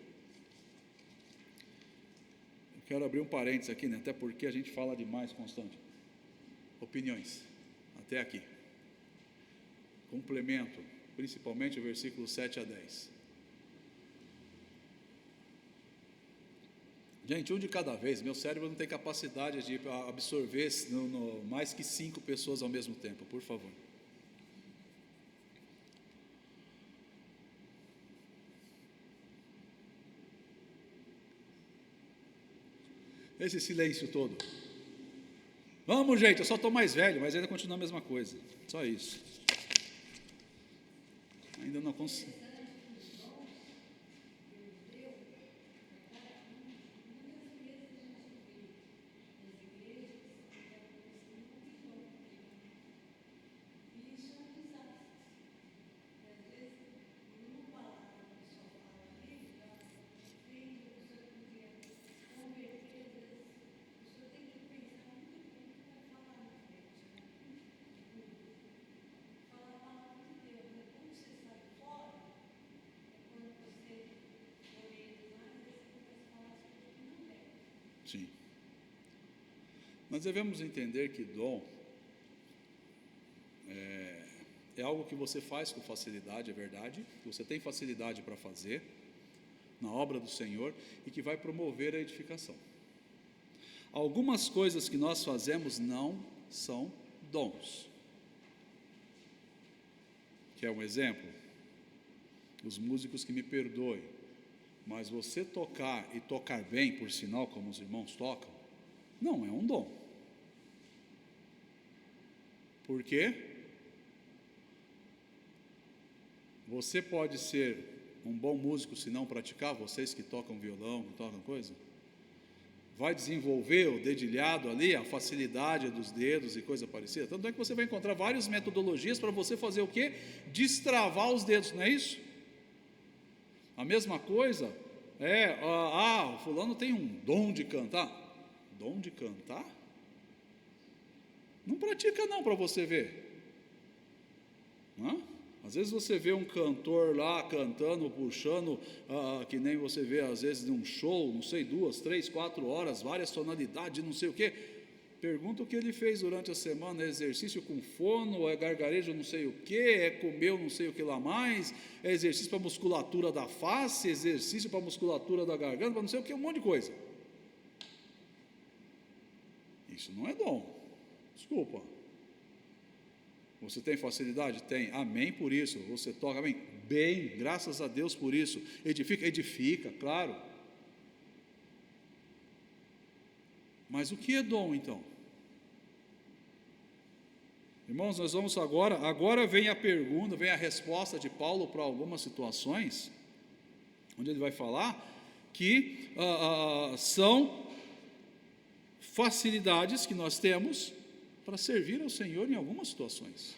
Eu quero abrir um parênteses aqui, né? Até porque a gente fala demais, Constante. Opiniões, até aqui. Complemento, principalmente o versículo 7 a 10. Gente, um de cada vez, meu cérebro não tem capacidade de absorver mais que 5 pessoas ao mesmo tempo, por favor. Esse silêncio todo. Vamos, gente, eu só estou mais velho, mas ainda continua a mesma coisa. Só isso. Ainda não consigo. Sim. Nós devemos entender que dom é algo que você faz com facilidade, é verdade, que você tem facilidade para fazer na obra do Senhor e que vai promover a edificação. Algumas coisas que nós fazemos não são dons. Quer um exemplo? Os músicos que me perdoem, mas você tocar e tocar bem, por sinal, como os irmãos tocam, não é um dom. Por quê? Você pode ser um bom músico se não praticar, vocês que tocam violão, que tocam coisa, vai desenvolver o dedilhado ali, a facilidade dos dedos e coisa parecida. Tanto é que você vai encontrar várias metodologias para você fazer o quê? Destravar os dedos, não é isso? A mesma coisa o fulano tem um dom de cantar. Dom de cantar? Não pratica não para você ver. Às vezes você vê um cantor lá cantando, puxando, que nem você vê às vezes num show, não sei, 2, 3, 4 horas, várias tonalidades, não sei o quê. Pergunta o que ele fez durante a semana: é exercício com fono, é gargarejo não sei o quê, é comeu não sei o que lá mais, é exercício para musculatura da face, exercício para musculatura da garganta, para não sei o que, um monte de coisa. Isso não é dom, desculpa. Você tem facilidade? Tem, amém por isso. Você toca, amém? Bem, graças a Deus por isso. Edifica? Edifica, claro. Mas o que é dom então? Irmãos, nós vamos agora vem a pergunta, vem a resposta de Paulo para algumas situações, onde ele vai falar que são facilidades que nós temos para servir ao Senhor em algumas situações.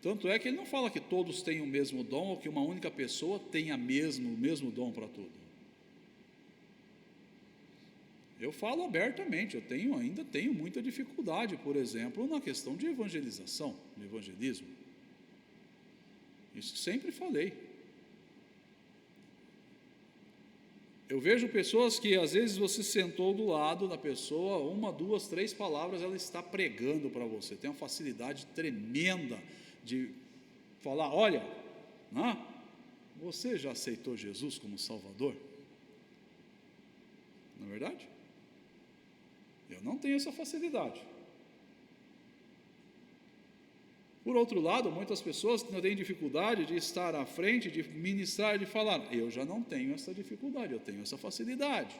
Tanto é que ele não fala que todos têm o mesmo dom, ou que uma única pessoa tenha o mesmo dom para tudo. Eu falo abertamente, ainda tenho muita dificuldade, por exemplo, na questão de evangelização, de evangelismo. Isso sempre falei. Eu vejo pessoas que às vezes você sentou do lado da pessoa, 1, 2, 3 palavras, ela está pregando para você, tem uma facilidade tremenda de falar: olha, você já aceitou Jesus como Salvador? Não é verdade? Eu não tenho essa facilidade. Por outro lado, muitas pessoas não têm dificuldade de estar à frente, de ministrar, de falar. Eu já não tenho essa dificuldade, eu tenho essa facilidade.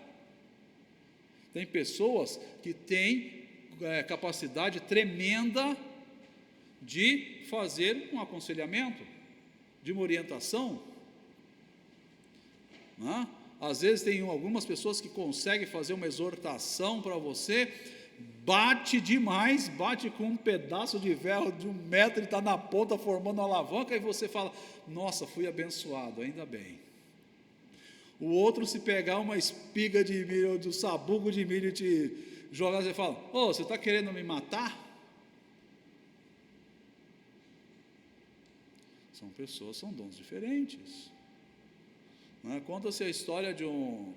Tem pessoas que têm capacidade tremenda de fazer um aconselhamento, de uma orientação. Às vezes tem algumas pessoas que conseguem fazer uma exortação para você, bate demais, bate com um pedaço de ferro de 1 metro e está na ponta formando uma alavanca, e você fala: nossa, fui abençoado, ainda bem. O outro, se pegar uma espiga de milho, de um sabugo de milho e te jogar, você fala: você está querendo me matar? São pessoas, são dons diferentes. Conta-se a história de um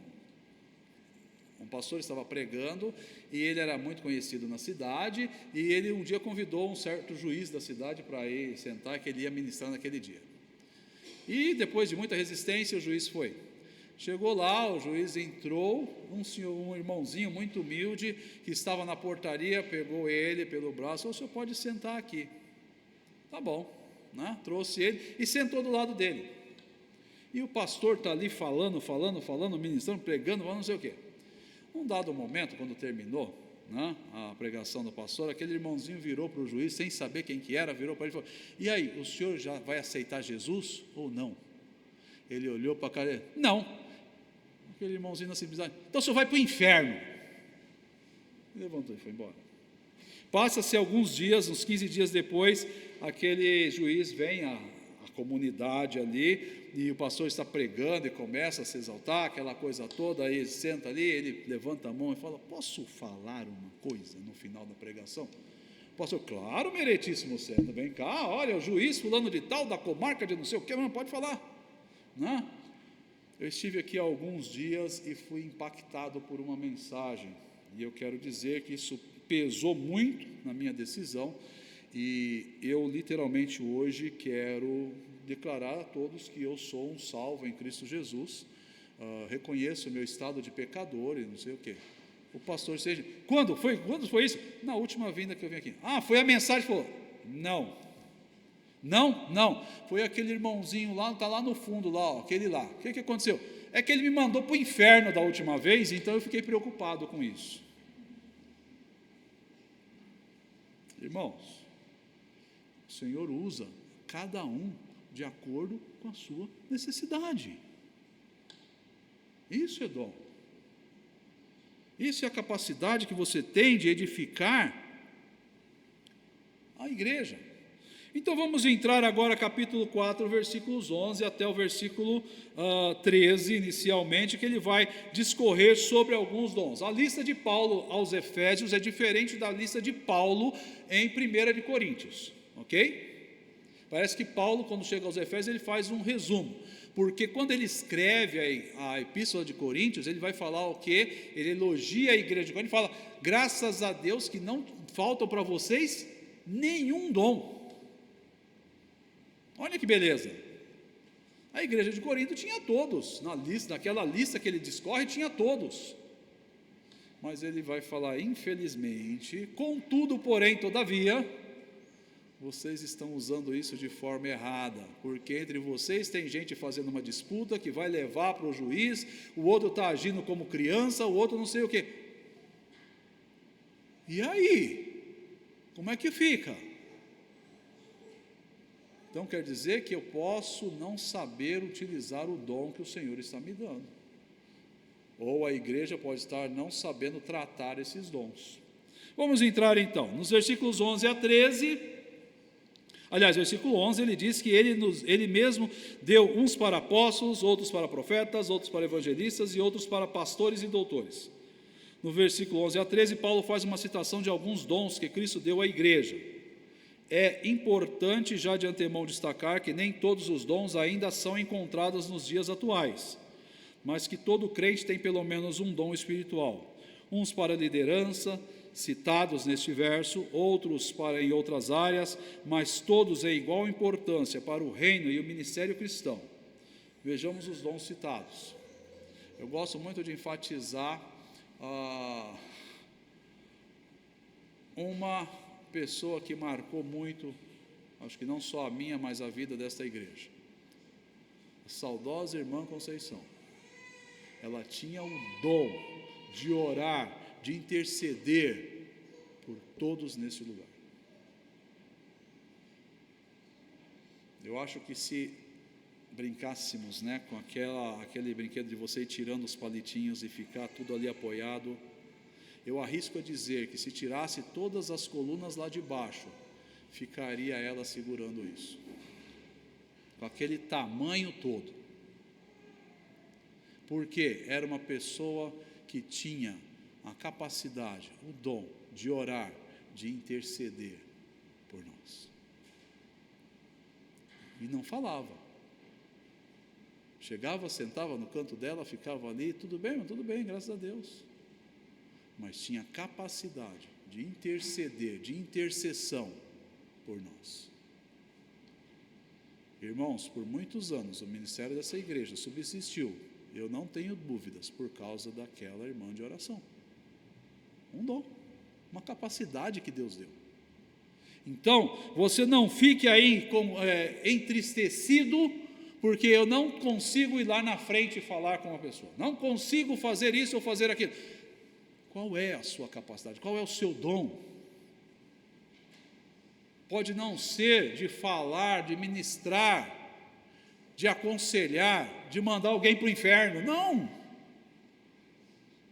pastor estava pregando, e ele era muito conhecido na cidade, e ele um dia convidou um certo juiz da cidade para ir sentar, que ele ia ministrar naquele dia. E depois de muita resistência, o juiz foi. Chegou lá, o juiz entrou, um irmãozinho muito humilde, que estava na portaria, pegou ele pelo braço: o senhor pode sentar aqui. Tá bom, trouxe ele e sentou do lado dele. E o pastor está ali falando, ministrando, pregando, não sei o quê. Num dado momento, quando terminou a pregação do pastor, aquele irmãozinho virou para o juiz, sem saber quem que era, virou para ele e falou: e aí, o senhor já vai aceitar Jesus ou não? Ele olhou para a cara dele: não. Aquele irmãozinho na simplicidade: então o senhor vai para o inferno. Ele levantou e foi embora. Passa-se alguns dias, uns 15 dias depois, aquele juiz vem à comunidade ali, e o pastor está pregando e começa a se exaltar, aquela coisa toda, aí ele senta ali, ele levanta a mão e fala: posso falar uma coisa no final da pregação? O pastor: claro, meritíssimo, senta, vem cá, olha, o juiz fulano de tal, da comarca de não sei o que, não pode falar. Eu estive aqui há alguns dias e fui impactado por uma mensagem, e eu quero dizer que isso pesou muito na minha decisão, e eu literalmente hoje quero declarar a todos que eu sou um salvo em Cristo Jesus, reconheço o meu estado de pecador e não sei o quê. O pastor seja, quando foi isso? Na última vinda que eu vim aqui. Foi a mensagem que falou, não, foi aquele irmãozinho lá, está lá no fundo, lá, ó, aquele lá. O que aconteceu? É que ele me mandou para o inferno da última vez, então eu fiquei preocupado com isso. Irmãos, o Senhor usa cada um de acordo com a sua necessidade. Isso é dom. Isso é a capacidade que você tem de edificar a igreja. Então vamos entrar agora capítulo 4, versículos 11 até o versículo 13, inicialmente, que ele vai discorrer sobre alguns dons. A lista de Paulo aos Efésios é diferente da lista de Paulo em 1 de Coríntios, ok? Parece que Paulo, quando chega aos Efésios, ele faz um resumo, porque quando ele escreve a Epístola de Coríntios, ele vai falar o quê? Ele elogia a igreja de Coríntios, fala, graças a Deus que não faltam para vocês nenhum dom. Olha que beleza, a igreja de Corinto tinha todos, naquela lista que ele discorre, tinha todos, mas ele vai falar, infelizmente, contudo, porém, todavia, vocês estão usando isso de forma errada, porque entre vocês tem gente fazendo uma disputa que vai levar para o juiz, o outro está agindo como criança, o outro não sei o quê, e aí, como é que fica? Então quer dizer que eu posso não saber utilizar o dom que o Senhor está me dando, ou a igreja pode estar não sabendo tratar esses dons. Vamos entrar então, nos versículos 11 a 13, aliás, versículo 11, ele diz que ele mesmo deu uns para apóstolos, outros para profetas, outros para evangelistas e outros para pastores e doutores. No versículo 11 a 13, Paulo faz uma citação de alguns dons que Cristo deu à igreja. É importante já de antemão destacar que nem todos os dons ainda são encontrados nos dias atuais, mas que todo crente tem pelo menos um dom espiritual, uns para liderança, citados neste verso, outros em outras áreas, mas todos em igual importância para o reino e o ministério cristão. Vejamos os dons citados. Eu gosto muito de enfatizar uma pessoa que marcou muito, acho que não só a minha, mas a vida desta igreja, a saudosa irmã Conceição. Ela tinha o dom de orar, de interceder por todos nesse lugar. Eu acho que se brincássemos, com aquele brinquedo de você ir tirando os palitinhos e ficar tudo ali apoiado, eu arrisco a dizer que se tirasse todas as colunas lá de baixo, ficaria ela segurando isso, com aquele tamanho todo, porque era uma pessoa que tinha a capacidade, o dom de orar, de interceder por nós, e não falava, chegava, sentava no canto dela, ficava ali, tudo bem, graças a Deus, mas tinha capacidade de interceder, de intercessão por nós. Irmãos, por muitos anos o ministério dessa igreja subsistiu, eu não tenho dúvidas, por causa daquela irmã de oração. Um dom, uma capacidade que Deus deu. Então, você não fique aí entristecido, porque eu não consigo ir lá na frente e falar com uma pessoa, não consigo fazer isso ou fazer aquilo. Qual é a sua capacidade? Qual é o seu dom? Pode não ser de falar, de ministrar, de aconselhar, de mandar alguém para o inferno, não.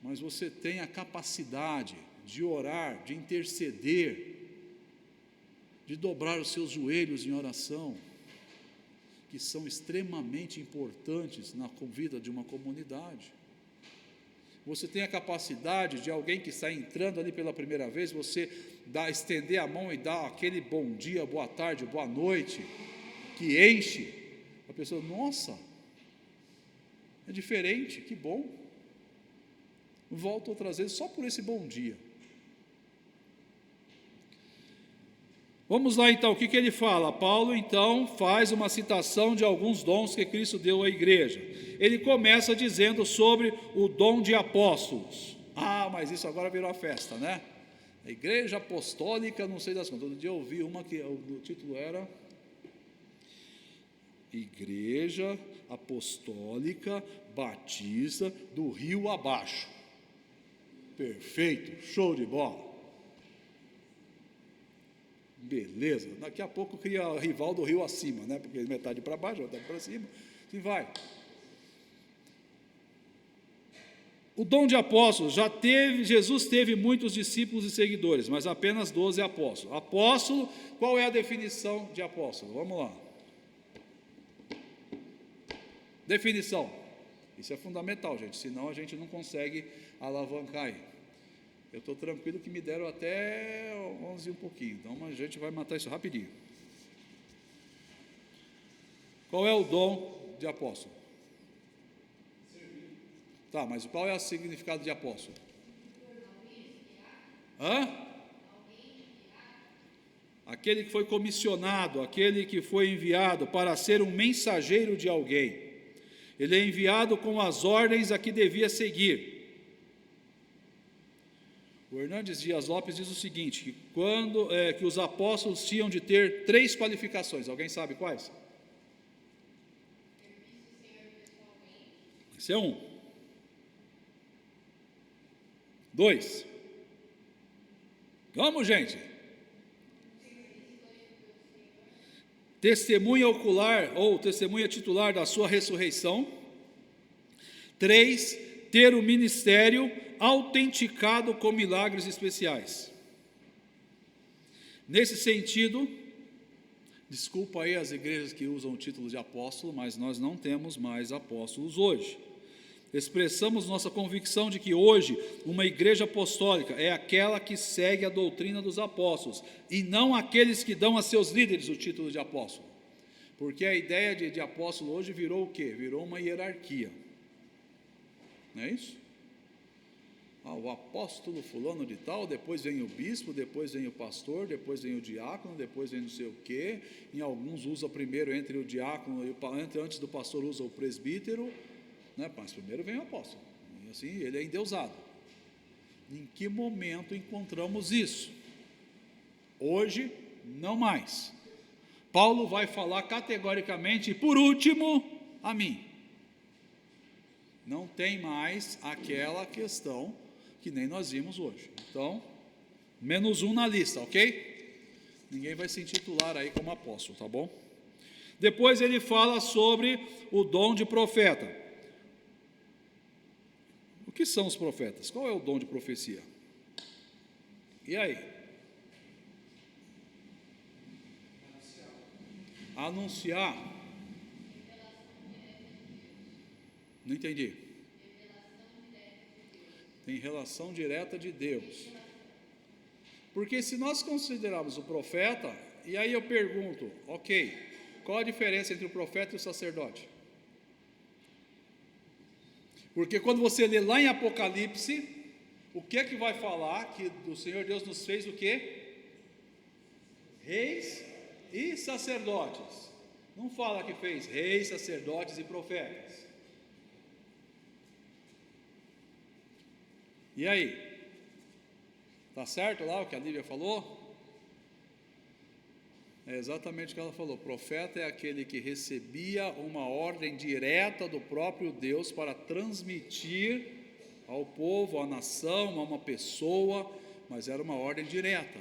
Mas você tem a capacidade de orar, de interceder, de dobrar os seus joelhos em oração, que são extremamente importantes na vida de uma comunidade. Você tem a capacidade de alguém que está entrando ali pela primeira vez, você estender a mão e dar aquele bom dia, boa tarde, boa noite, que enche a pessoa. Nossa, É diferente, que bom. Volto outras vezes só por esse bom dia. Vamos lá então, o que ele fala? Paulo então faz uma citação de alguns dons que Cristo deu à igreja. Ele começa dizendo sobre o dom de apóstolos. Ah, mas isso agora virou a festa, né? A igreja apostólica, não sei das quantas. Todo dia eu ouvi uma que o título era Igreja Apostólica Batista do Rio Abaixo. Perfeito, show de bola. Beleza, daqui a pouco cria rival do rio acima, né? Porque metade para baixo, metade para cima, assim vai. O dom de apóstolos, Jesus teve muitos discípulos e seguidores, mas apenas 12 apóstolos. Apóstolo, qual é a definição de apóstolo? Vamos lá. Definição. Isso é fundamental, gente, senão a gente não consegue alavancar aí. Eu estou tranquilo que me deram até 11 e um pouquinho, então a gente vai matar isso rapidinho. Qual é o dom de apóstolo? Tá, mas qual é o significado de apóstolo? Aquele que foi comissionado, aquele que foi enviado para ser um mensageiro de alguém. Ele é enviado com as ordens a que devia seguir. O Hernandes Dias Lopes diz o seguinte, que os apóstolos tinham de ter 3 qualificações. Alguém sabe quais? Esse é 1. 2. Vamos, gente. Testemunha ocular ou testemunha titular da sua ressurreição. 3. Ter o ministério autenticado com milagres especiais. Nesse sentido, desculpa aí as igrejas que usam o título de apóstolo, mas nós não temos mais apóstolos hoje. Expressamos nossa convicção de que hoje uma igreja apostólica é aquela que segue a doutrina dos apóstolos, e não aqueles que dão a seus líderes o título de apóstolo. Porque a ideia de apóstolo hoje virou o quê? Virou uma hierarquia. Não é isso? O apóstolo fulano de tal, depois vem o bispo, depois vem o pastor, depois vem o diácono, depois vem não sei o quê. Em alguns usa primeiro entre o diácono e antes do pastor usa o presbítero, né? Mas primeiro vem o apóstolo. E assim ele é endeusado. Em que momento encontramos isso? Hoje, não mais. Paulo vai falar categoricamente, e por último, a mim. Não tem mais aquela questão que nem nós vimos hoje. Então, menos 1 na lista, ok? Ninguém vai se intitular aí como apóstolo, tá bom? Depois ele fala sobre o dom de profeta. O que são os profetas? Qual é o dom de profecia? E aí? Anunciar. Não entendi. Tem relação direta de Deus. Porque se nós considerarmos o profeta, e aí eu pergunto, ok, qual a diferença entre o profeta e o sacerdote? Porque quando você lê lá em Apocalipse, o que é que vai falar? Que o Senhor Deus nos fez o quê? Reis e sacerdotes. Não fala que fez reis, sacerdotes e profetas. E aí? Está certo lá o que a Lívia falou? É exatamente o que ela falou. Profeta é aquele que recebia uma ordem direta do próprio Deus para transmitir ao povo, à nação, a uma pessoa, mas era uma ordem direta.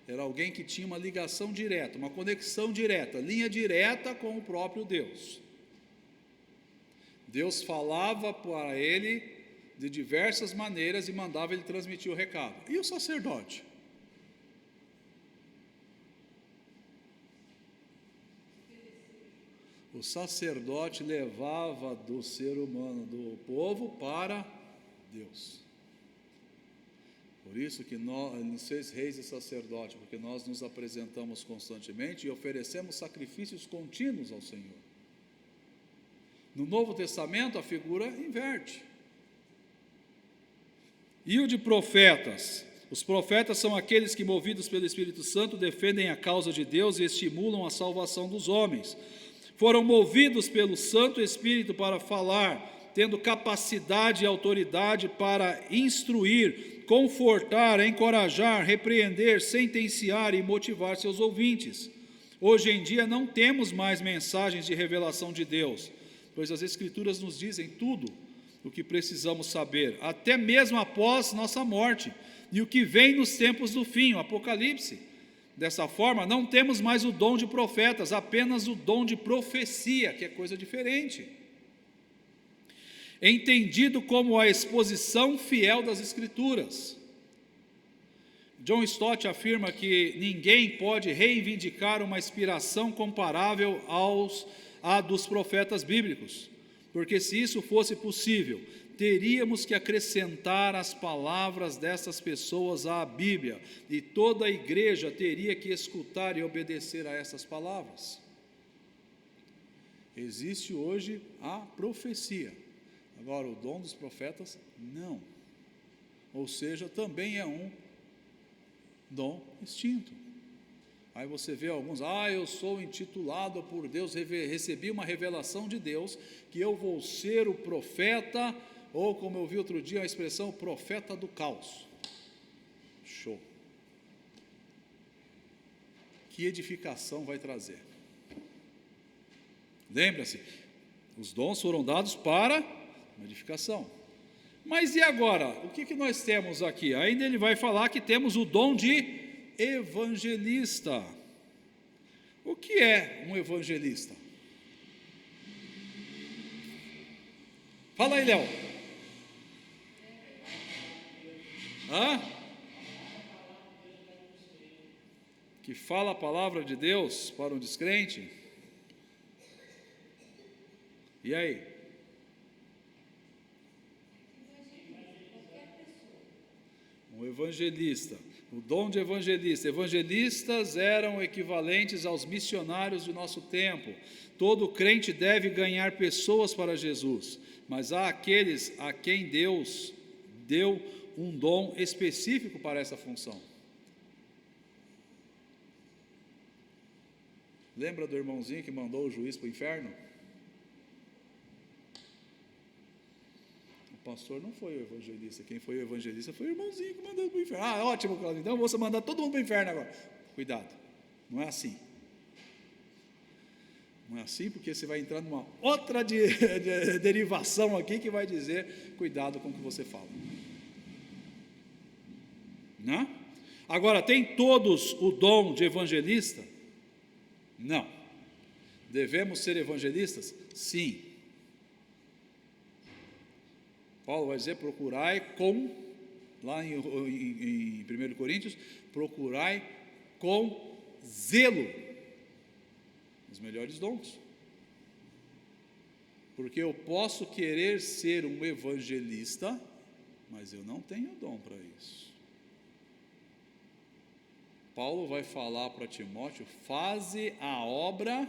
Era alguém que tinha uma ligação direta, uma conexão direta, linha direta com o próprio Deus. Deus falava para ele de diversas maneiras e mandava ele transmitir o recado. E o sacerdote? O sacerdote levava do ser humano, do povo, para Deus. Por isso que nós fez reis e sacerdote, porque nós nos apresentamos constantemente e oferecemos sacrifícios contínuos ao Senhor. No Novo Testamento, a figura inverte. E o de profetas? Os profetas são aqueles que, movidos pelo Espírito Santo, defendem a causa de Deus e estimulam a salvação dos homens. Foram movidos pelo Santo Espírito para falar, tendo capacidade e autoridade para instruir, confortar, encorajar, repreender, sentenciar e motivar seus ouvintes. Hoje em dia não temos mais mensagens de revelação de Deus, pois as Escrituras nos dizem tudo o que precisamos saber, até mesmo após nossa morte, e o que vem nos tempos do fim, o Apocalipse. Dessa forma, não temos mais o dom de profetas, apenas o dom de profecia, que é coisa diferente. Entendido como a exposição fiel das Escrituras. John Stott afirma que ninguém pode reivindicar uma inspiração comparável à dos profetas bíblicos, porque se isso fosse possível, teríamos que acrescentar as palavras dessas pessoas à Bíblia, e toda a igreja teria que escutar e obedecer a essas palavras. Existe hoje a profecia, agora o dom dos profetas, não. Ou seja, também é um dom extinto. Aí você vê alguns, eu sou intitulado por Deus, recebi uma revelação de Deus, que eu vou ser o profeta, ou como eu vi outro dia a expressão, o profeta do caos. Show. Que edificação vai trazer? Lembra-se, os dons foram dados para uma edificação. Mas e agora? O que nós temos aqui? Ainda ele vai falar que temos o dom de evangelista. O que é um evangelista? Fala aí, Léo. Que fala a palavra de Deus para um descrente? E aí? Um evangelista. O dom de evangelista. Evangelistas eram equivalentes aos missionários do nosso tempo. Todo crente deve ganhar pessoas para Jesus, mas há aqueles a quem Deus deu um dom específico para essa função. Lembra do irmãozinho que mandou o juiz para o inferno? O pastor não foi o evangelista, quem foi o evangelista foi o irmãozinho que mandou para o inferno. Ótimo, Claudio, então você mandar todo mundo para o inferno agora. Cuidado, não é assim. Não é assim, porque você vai entrar numa outra derivação aqui que vai dizer, cuidado com o que você fala. Não? Agora, tem todos o dom de evangelista? Não. Devemos ser evangelistas? Sim. Paulo vai dizer, procurai lá em 1 Coríntios, procurai com zelo os melhores dons. Porque eu posso querer ser um evangelista, mas eu não tenho dom para isso. Paulo vai falar para Timóteo, faze a obra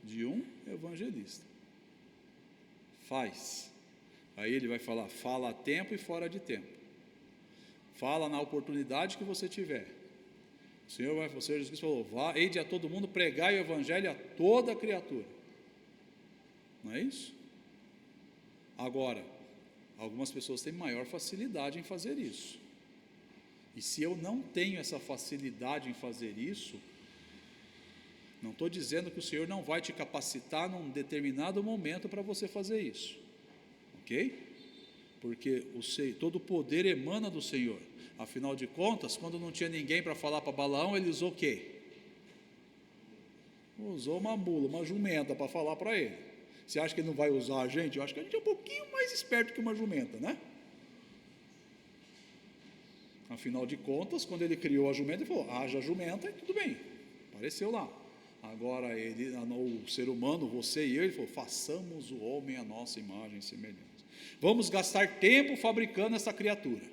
de um evangelista. Faz. Aí ele vai falar, fala a tempo e fora de tempo. Fala na oportunidade que você tiver. O Senhor Jesus Cristo falou, vá, eide a todo mundo, pregai o evangelho a toda criatura. Não é isso? Agora, algumas pessoas têm maior facilidade em fazer isso. E se eu não tenho essa facilidade em fazer isso, não estou dizendo que o Senhor não vai te capacitar num determinado momento para você fazer isso, ok? Porque todo o poder emana do Senhor. Afinal de contas, quando não tinha ninguém para falar para Balaão, ele usou o quê? Usou uma mula, uma jumenta para falar para ele. Você acha que ele não vai usar a gente? Eu acho que a gente é um pouquinho mais esperto que uma jumenta, né? Afinal de contas, quando ele criou a jumenta, ele falou, haja jumenta e tudo bem, apareceu lá. Agora, o ser humano, você e eu, ele falou, façamos o homem à nossa imagem e semelhança. Vamos gastar tempo fabricando essa criatura.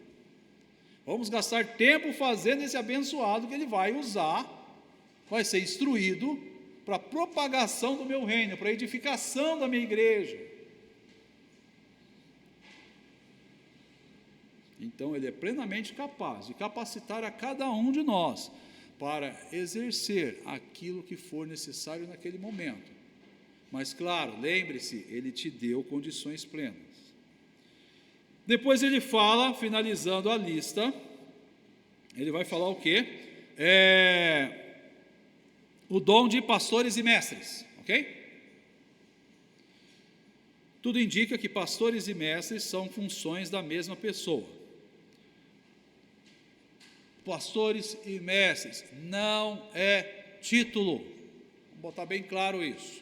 Vamos gastar tempo fazendo esse abençoado que ele vai usar, vai ser instruído para a propagação do meu reino, para a edificação da minha igreja. Então, Ele é plenamente capaz de capacitar a cada um de nós para exercer aquilo que for necessário naquele momento. Mas, claro, lembre-se, Ele te deu condições plenas. Depois ele fala, finalizando a lista, ele vai falar o quê? O dom de pastores e mestres, ok? Tudo indica que pastores e mestres são funções da mesma pessoa. Pastores e mestres não é título, vamos botar bem claro isso,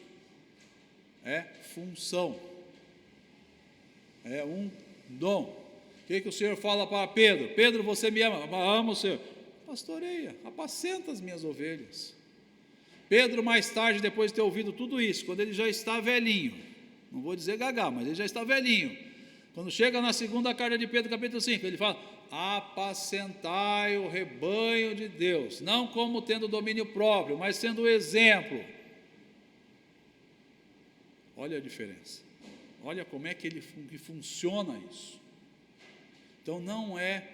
é função, é um dom. O que o Senhor fala para Pedro? Pedro, você me ama? Amo o Senhor. Pastoreia, apacenta as minhas ovelhas. Pedro, mais tarde, depois de ter ouvido tudo isso, quando ele já está velhinho, não vou dizer gagá, mas ele já está velhinho, quando chega na segunda carta de Pedro, capítulo 5, ele fala: apacentai o rebanho de Deus, não como tendo domínio próprio, mas sendo o exemplo. Olha a diferença, olha como é que funciona isso. Então não é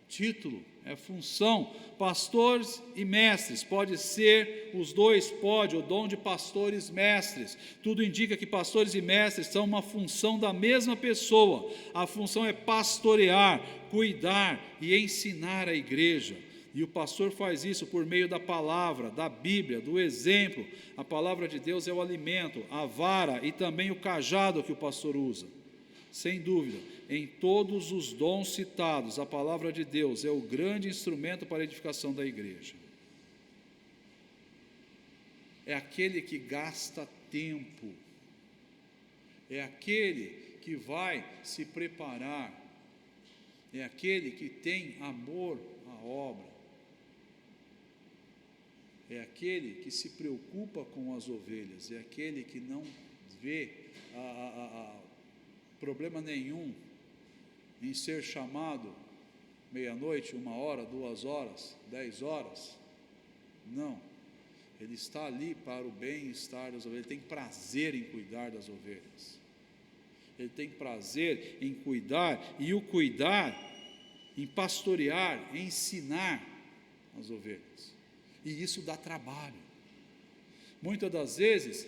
título, é função. Pastores e mestres, pode ser os dois, o dom de pastores mestres. Tudo indica que pastores e mestres são uma função da mesma pessoa. A função é pastorear, cuidar e ensinar a igreja. E o pastor faz isso por meio da palavra, da Bíblia, do exemplo. A palavra de Deus é o alimento, a vara e também o cajado que o pastor usa. Sem dúvida, em todos os dons citados, a palavra de Deus é o grande instrumento para a edificação da igreja. É aquele que gasta tempo, é aquele que vai se preparar, é aquele que tem amor à obra, é aquele que se preocupa com as ovelhas, é aquele que não vê problema nenhum em ser chamado meia-noite, 1h, 2h, 10h. Não, ele está ali para o bem-estar das ovelhas, ele tem prazer em cuidar das ovelhas, ele tem prazer em cuidar, e o cuidar, em pastorear, em ensinar as ovelhas, e isso dá trabalho. Muitas das vezes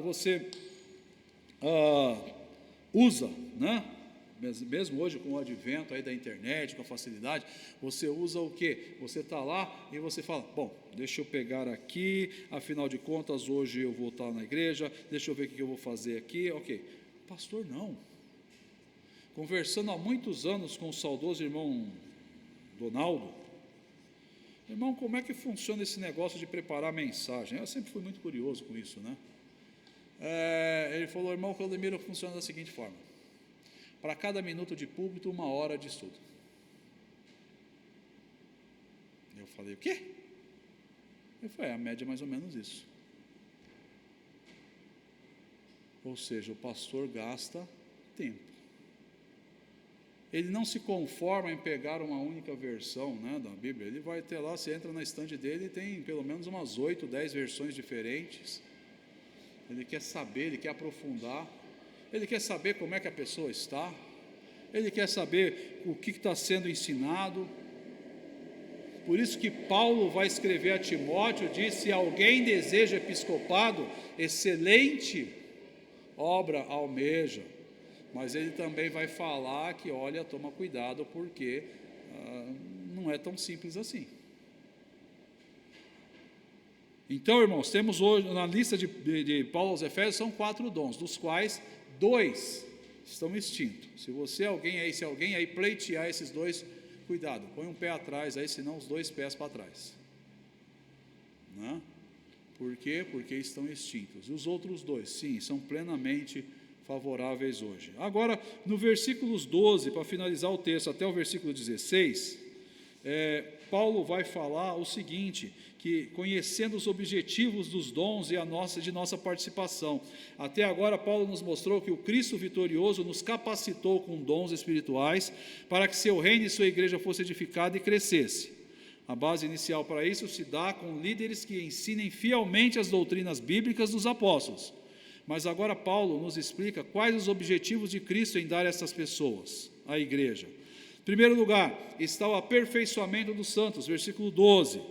você usa, né? Mesmo hoje com o advento aí da internet, com a facilidade, você usa o quê? Você está lá e você fala: bom, deixa eu pegar aqui, afinal de contas hoje eu vou estar na igreja, deixa eu ver o que eu vou fazer aqui, ok. Pastor não. Conversando há muitos anos com o saudoso irmão Donaldo, irmão, como é que funciona esse negócio de preparar a mensagem? Eu sempre fui muito curioso com isso, né? Ele falou: irmão Claudemiro, funciona da seguinte forma: para cada minuto de púlpito, 1h de estudo. Eu falei: o quê? Ele falou: a média é mais ou menos isso. Ou seja, o pastor gasta tempo. Ele não se conforma em pegar uma única versão, né, da Bíblia. Ele vai ter lá, você entra na estante dele e tem pelo menos umas 8, 10 versões diferentes. Ele quer saber, ele quer aprofundar, ele quer saber como é que a pessoa está, ele quer saber o que está sendo ensinado. Por isso que Paulo vai escrever a Timóteo, diz: se alguém deseja episcopado, excelente obra almeja. Mas ele também vai falar que, olha, toma cuidado, porque não é tão simples assim. Então, irmãos, temos hoje, na lista de Paulo aos Efésios, são 4 dons, dos quais 2 estão extintos. Se alguém aí pleitear esses 2, cuidado, põe um pé atrás aí, senão os 2 pés para trás. Né? Por quê? Porque estão extintos. E os outros 2, sim, são plenamente favoráveis hoje. Agora, no versículos 12, para finalizar o texto, até o versículo 16, Paulo vai falar o seguinte, que conhecendo os objetivos dos dons e de nossa participação. Até agora, Paulo nos mostrou que o Cristo vitorioso nos capacitou com dons espirituais para que seu reino e sua igreja fosse edificada e crescesse. A base inicial para isso se dá com líderes que ensinem fielmente as doutrinas bíblicas dos apóstolos. Mas agora Paulo nos explica quais os objetivos de Cristo em dar a essas pessoas, à igreja. Em primeiro lugar, está o aperfeiçoamento dos santos, versículo 12.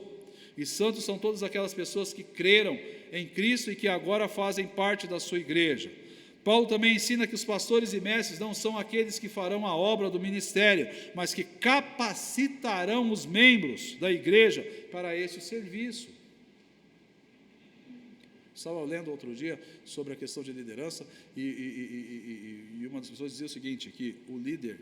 E santos são todas aquelas pessoas que creram em Cristo e que agora fazem parte da sua igreja. Paulo também ensina que os pastores e mestres não são aqueles que farão a obra do ministério, mas que capacitarão os membros da igreja para esse serviço. Estava lendo outro dia sobre a questão de liderança e uma das pessoas dizia o seguinte, que o líder,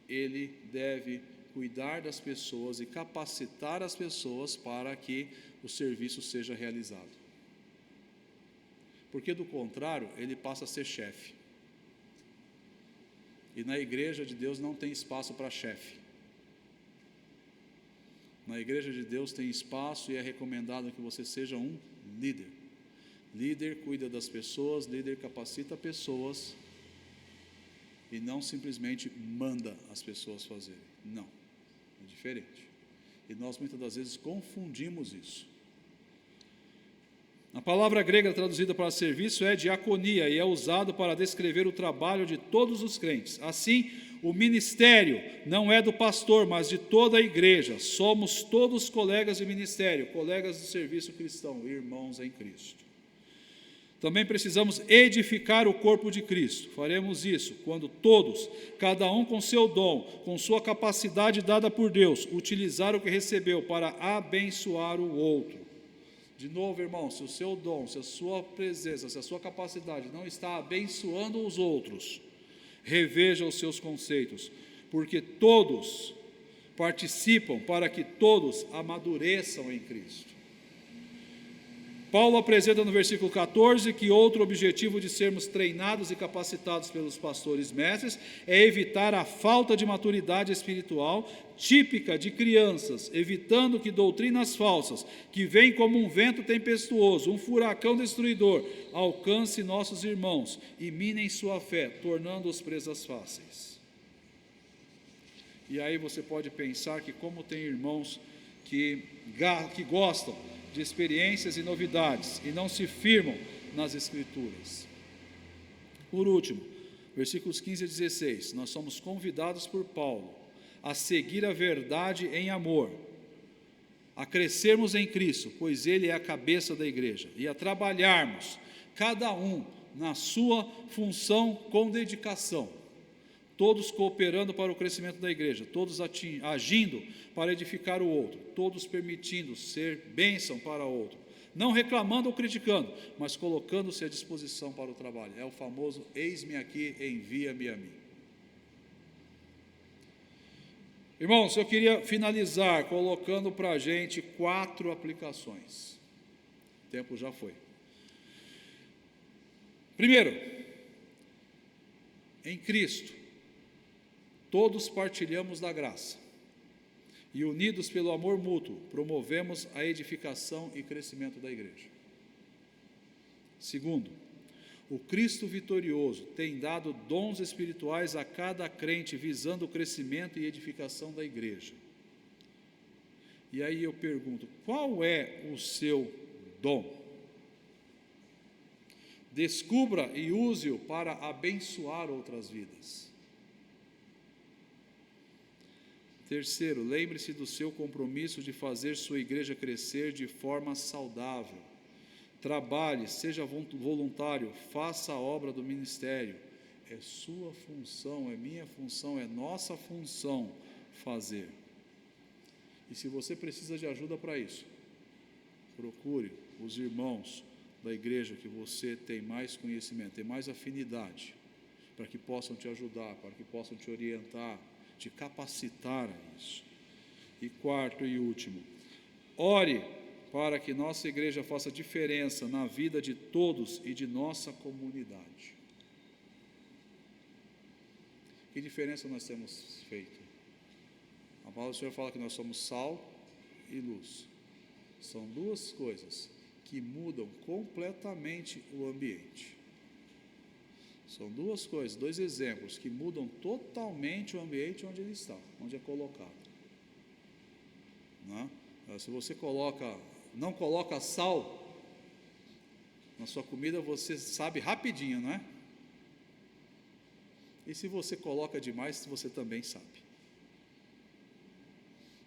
ele deve cuidar das pessoas e capacitar as pessoas para que o serviço seja realizado. Porque do contrário, ele passa a ser chefe. E na igreja de Deus não tem espaço para chefe. Na igreja de Deus tem espaço e é recomendado que você seja um líder. Líder cuida das pessoas, líder capacita pessoas e não simplesmente manda as pessoas fazerem. Não, é diferente. E nós muitas das vezes confundimos isso. A palavra grega traduzida para serviço é diaconia e é usado para descrever o trabalho de todos os crentes. Assim, o ministério não é do pastor, mas de toda a igreja. Somos todos colegas de ministério, colegas de serviço cristão, irmãos em Cristo. Também precisamos edificar o corpo de Cristo. Faremos isso quando todos, cada um com seu dom, com sua capacidade dada por Deus, utilizar o que recebeu para abençoar o outro. De novo, irmão, se o seu dom, se a sua presença, se a sua capacidade não está abençoando os outros, reveja os seus conceitos, porque todos participam para que todos amadureçam em Cristo. Paulo apresenta no versículo 14 que outro objetivo de sermos treinados e capacitados pelos pastores mestres é evitar a falta de maturidade espiritual típica de crianças, evitando que doutrinas falsas, que vêm como um vento tempestuoso, um furacão destruidor, alcance nossos irmãos e minem sua fé, tornando-os presas fáceis. E aí você pode pensar que como tem irmãos que gostam de experiências e novidades e não se firmam nas Escrituras. Por último, versículos 15 a 16, nós somos convidados por Paulo a seguir a verdade em amor, a crescermos em Cristo, pois Ele é a cabeça da igreja, e a trabalharmos, cada um na sua função com dedicação, todos cooperando para o crescimento da igreja, todos agindo para edificar o outro, todos permitindo ser bênção para o outro, não reclamando ou criticando, mas colocando-se à disposição para o trabalho. É o famoso eis-me aqui, envia-me a mim. Irmãos, eu queria finalizar colocando para a gente 4 aplicações. O tempo já foi. Primeiro, em Cristo, todos partilhamos da graça e, unidos pelo amor mútuo, promovemos a edificação e crescimento da igreja. Segundo, o Cristo vitorioso tem dado dons espirituais a cada crente, visando o crescimento e edificação da igreja. E aí eu pergunto, qual é o seu dom? Descubra e use-o para abençoar outras vidas. Terceiro, lembre-se do seu compromisso de fazer sua igreja crescer de forma saudável. Trabalhe, seja voluntário, faça a obra do ministério. É sua função, é minha função, é nossa função fazer. E se você precisa de ajuda para isso, procure os irmãos da igreja que você tem mais conhecimento, tem mais afinidade, para que possam te ajudar, para que possam te orientar, te capacitar a isso. E quarto e último, ore para que nossa igreja faça diferença na vida de todos e de nossa comunidade. Que diferença nós temos feito? A palavra do Senhor fala que nós somos sal e luz. São duas coisas que mudam completamente o ambiente. São duas coisas, 2 exemplos que mudam totalmente o ambiente onde ele está, onde é colocado. né? Se você não coloca sal na sua comida, você sabe rapidinho, não é? E se você coloca demais, você também sabe.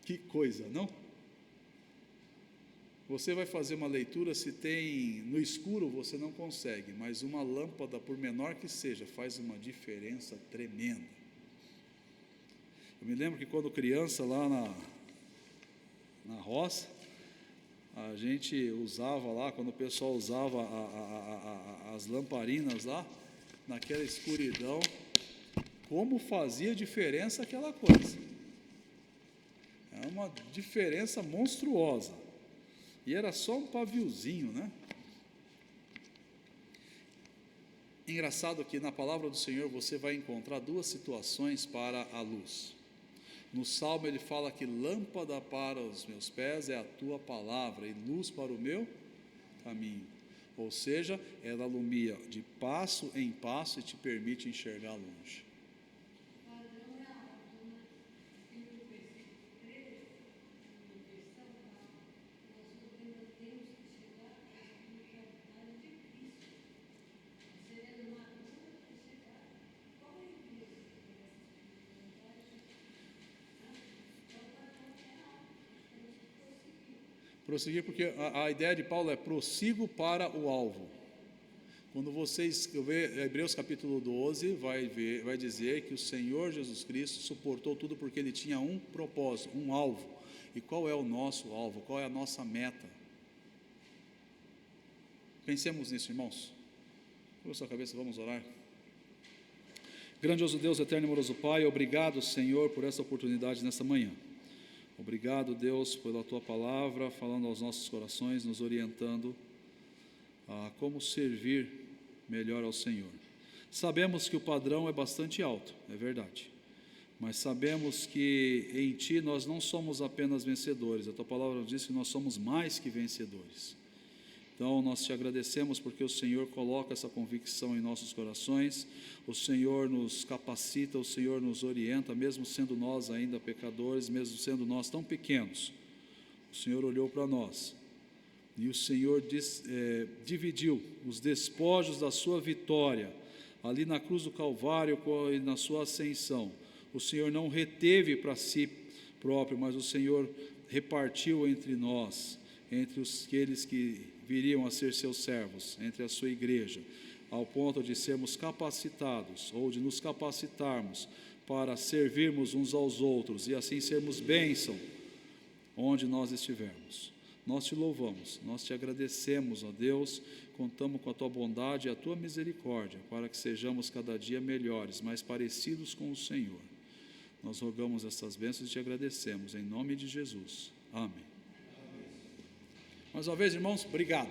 Que coisa, não? Você vai fazer uma leitura, se tem no escuro, você não consegue, mas uma lâmpada, por menor que seja, faz uma diferença tremenda. Eu me lembro que quando criança, lá na roça, a gente usava lá, quando o pessoal usava as lamparinas lá, naquela escuridão, como fazia diferença aquela coisa. É uma diferença monstruosa. E era só um paviozinho, né? Engraçado que na palavra do Senhor você vai encontrar duas situações para a luz. No Salmo ele fala que lâmpada para os meus pés é a tua palavra e luz para o meu caminho. Ou seja, ela alumia de passo em passo e te permite enxergar longe. Prosseguir, porque a ideia de Paulo é prossigo para o alvo. Quando vocês ver Hebreus capítulo 12, vai dizer que o Senhor Jesus Cristo suportou tudo porque Ele tinha um propósito, um alvo. E qual é o nosso alvo? Qual é a nossa meta? Pensemos nisso, irmãos. Curva sua cabeça, vamos orar. Grandioso Deus, eterno e amoroso Pai, obrigado, Senhor, por essa oportunidade nessa manhã. Obrigado, Deus, pela Tua palavra, falando aos nossos corações, nos orientando a como servir melhor ao Senhor. Sabemos que o padrão é bastante alto, é verdade, mas sabemos que em Ti nós não somos apenas vencedores, a Tua palavra diz que nós somos mais que vencedores. Então nós Te agradecemos porque o Senhor coloca essa convicção em nossos corações, o Senhor nos capacita, o Senhor nos orienta, mesmo sendo nós ainda pecadores, mesmo sendo nós tão pequenos, o Senhor olhou para nós, e o Senhor dividiu os despojos da sua vitória, ali na cruz do Calvário e na sua ascensão. O Senhor não reteve para si próprio, mas o Senhor repartiu entre nós, entre aqueles que viriam a ser seus servos, entre a sua igreja, ao ponto de sermos capacitados, ou de nos capacitarmos para servirmos uns aos outros, e assim sermos bênção onde nós estivermos. Nós Te louvamos, nós Te agradecemos, ó Deus, contamos com a Tua bondade e a Tua misericórdia, para que sejamos cada dia melhores, mais parecidos com o Senhor. Nós rogamos essas bênçãos e Te agradecemos, em nome de Jesus. Amém. Mais uma vez, irmãos, obrigado.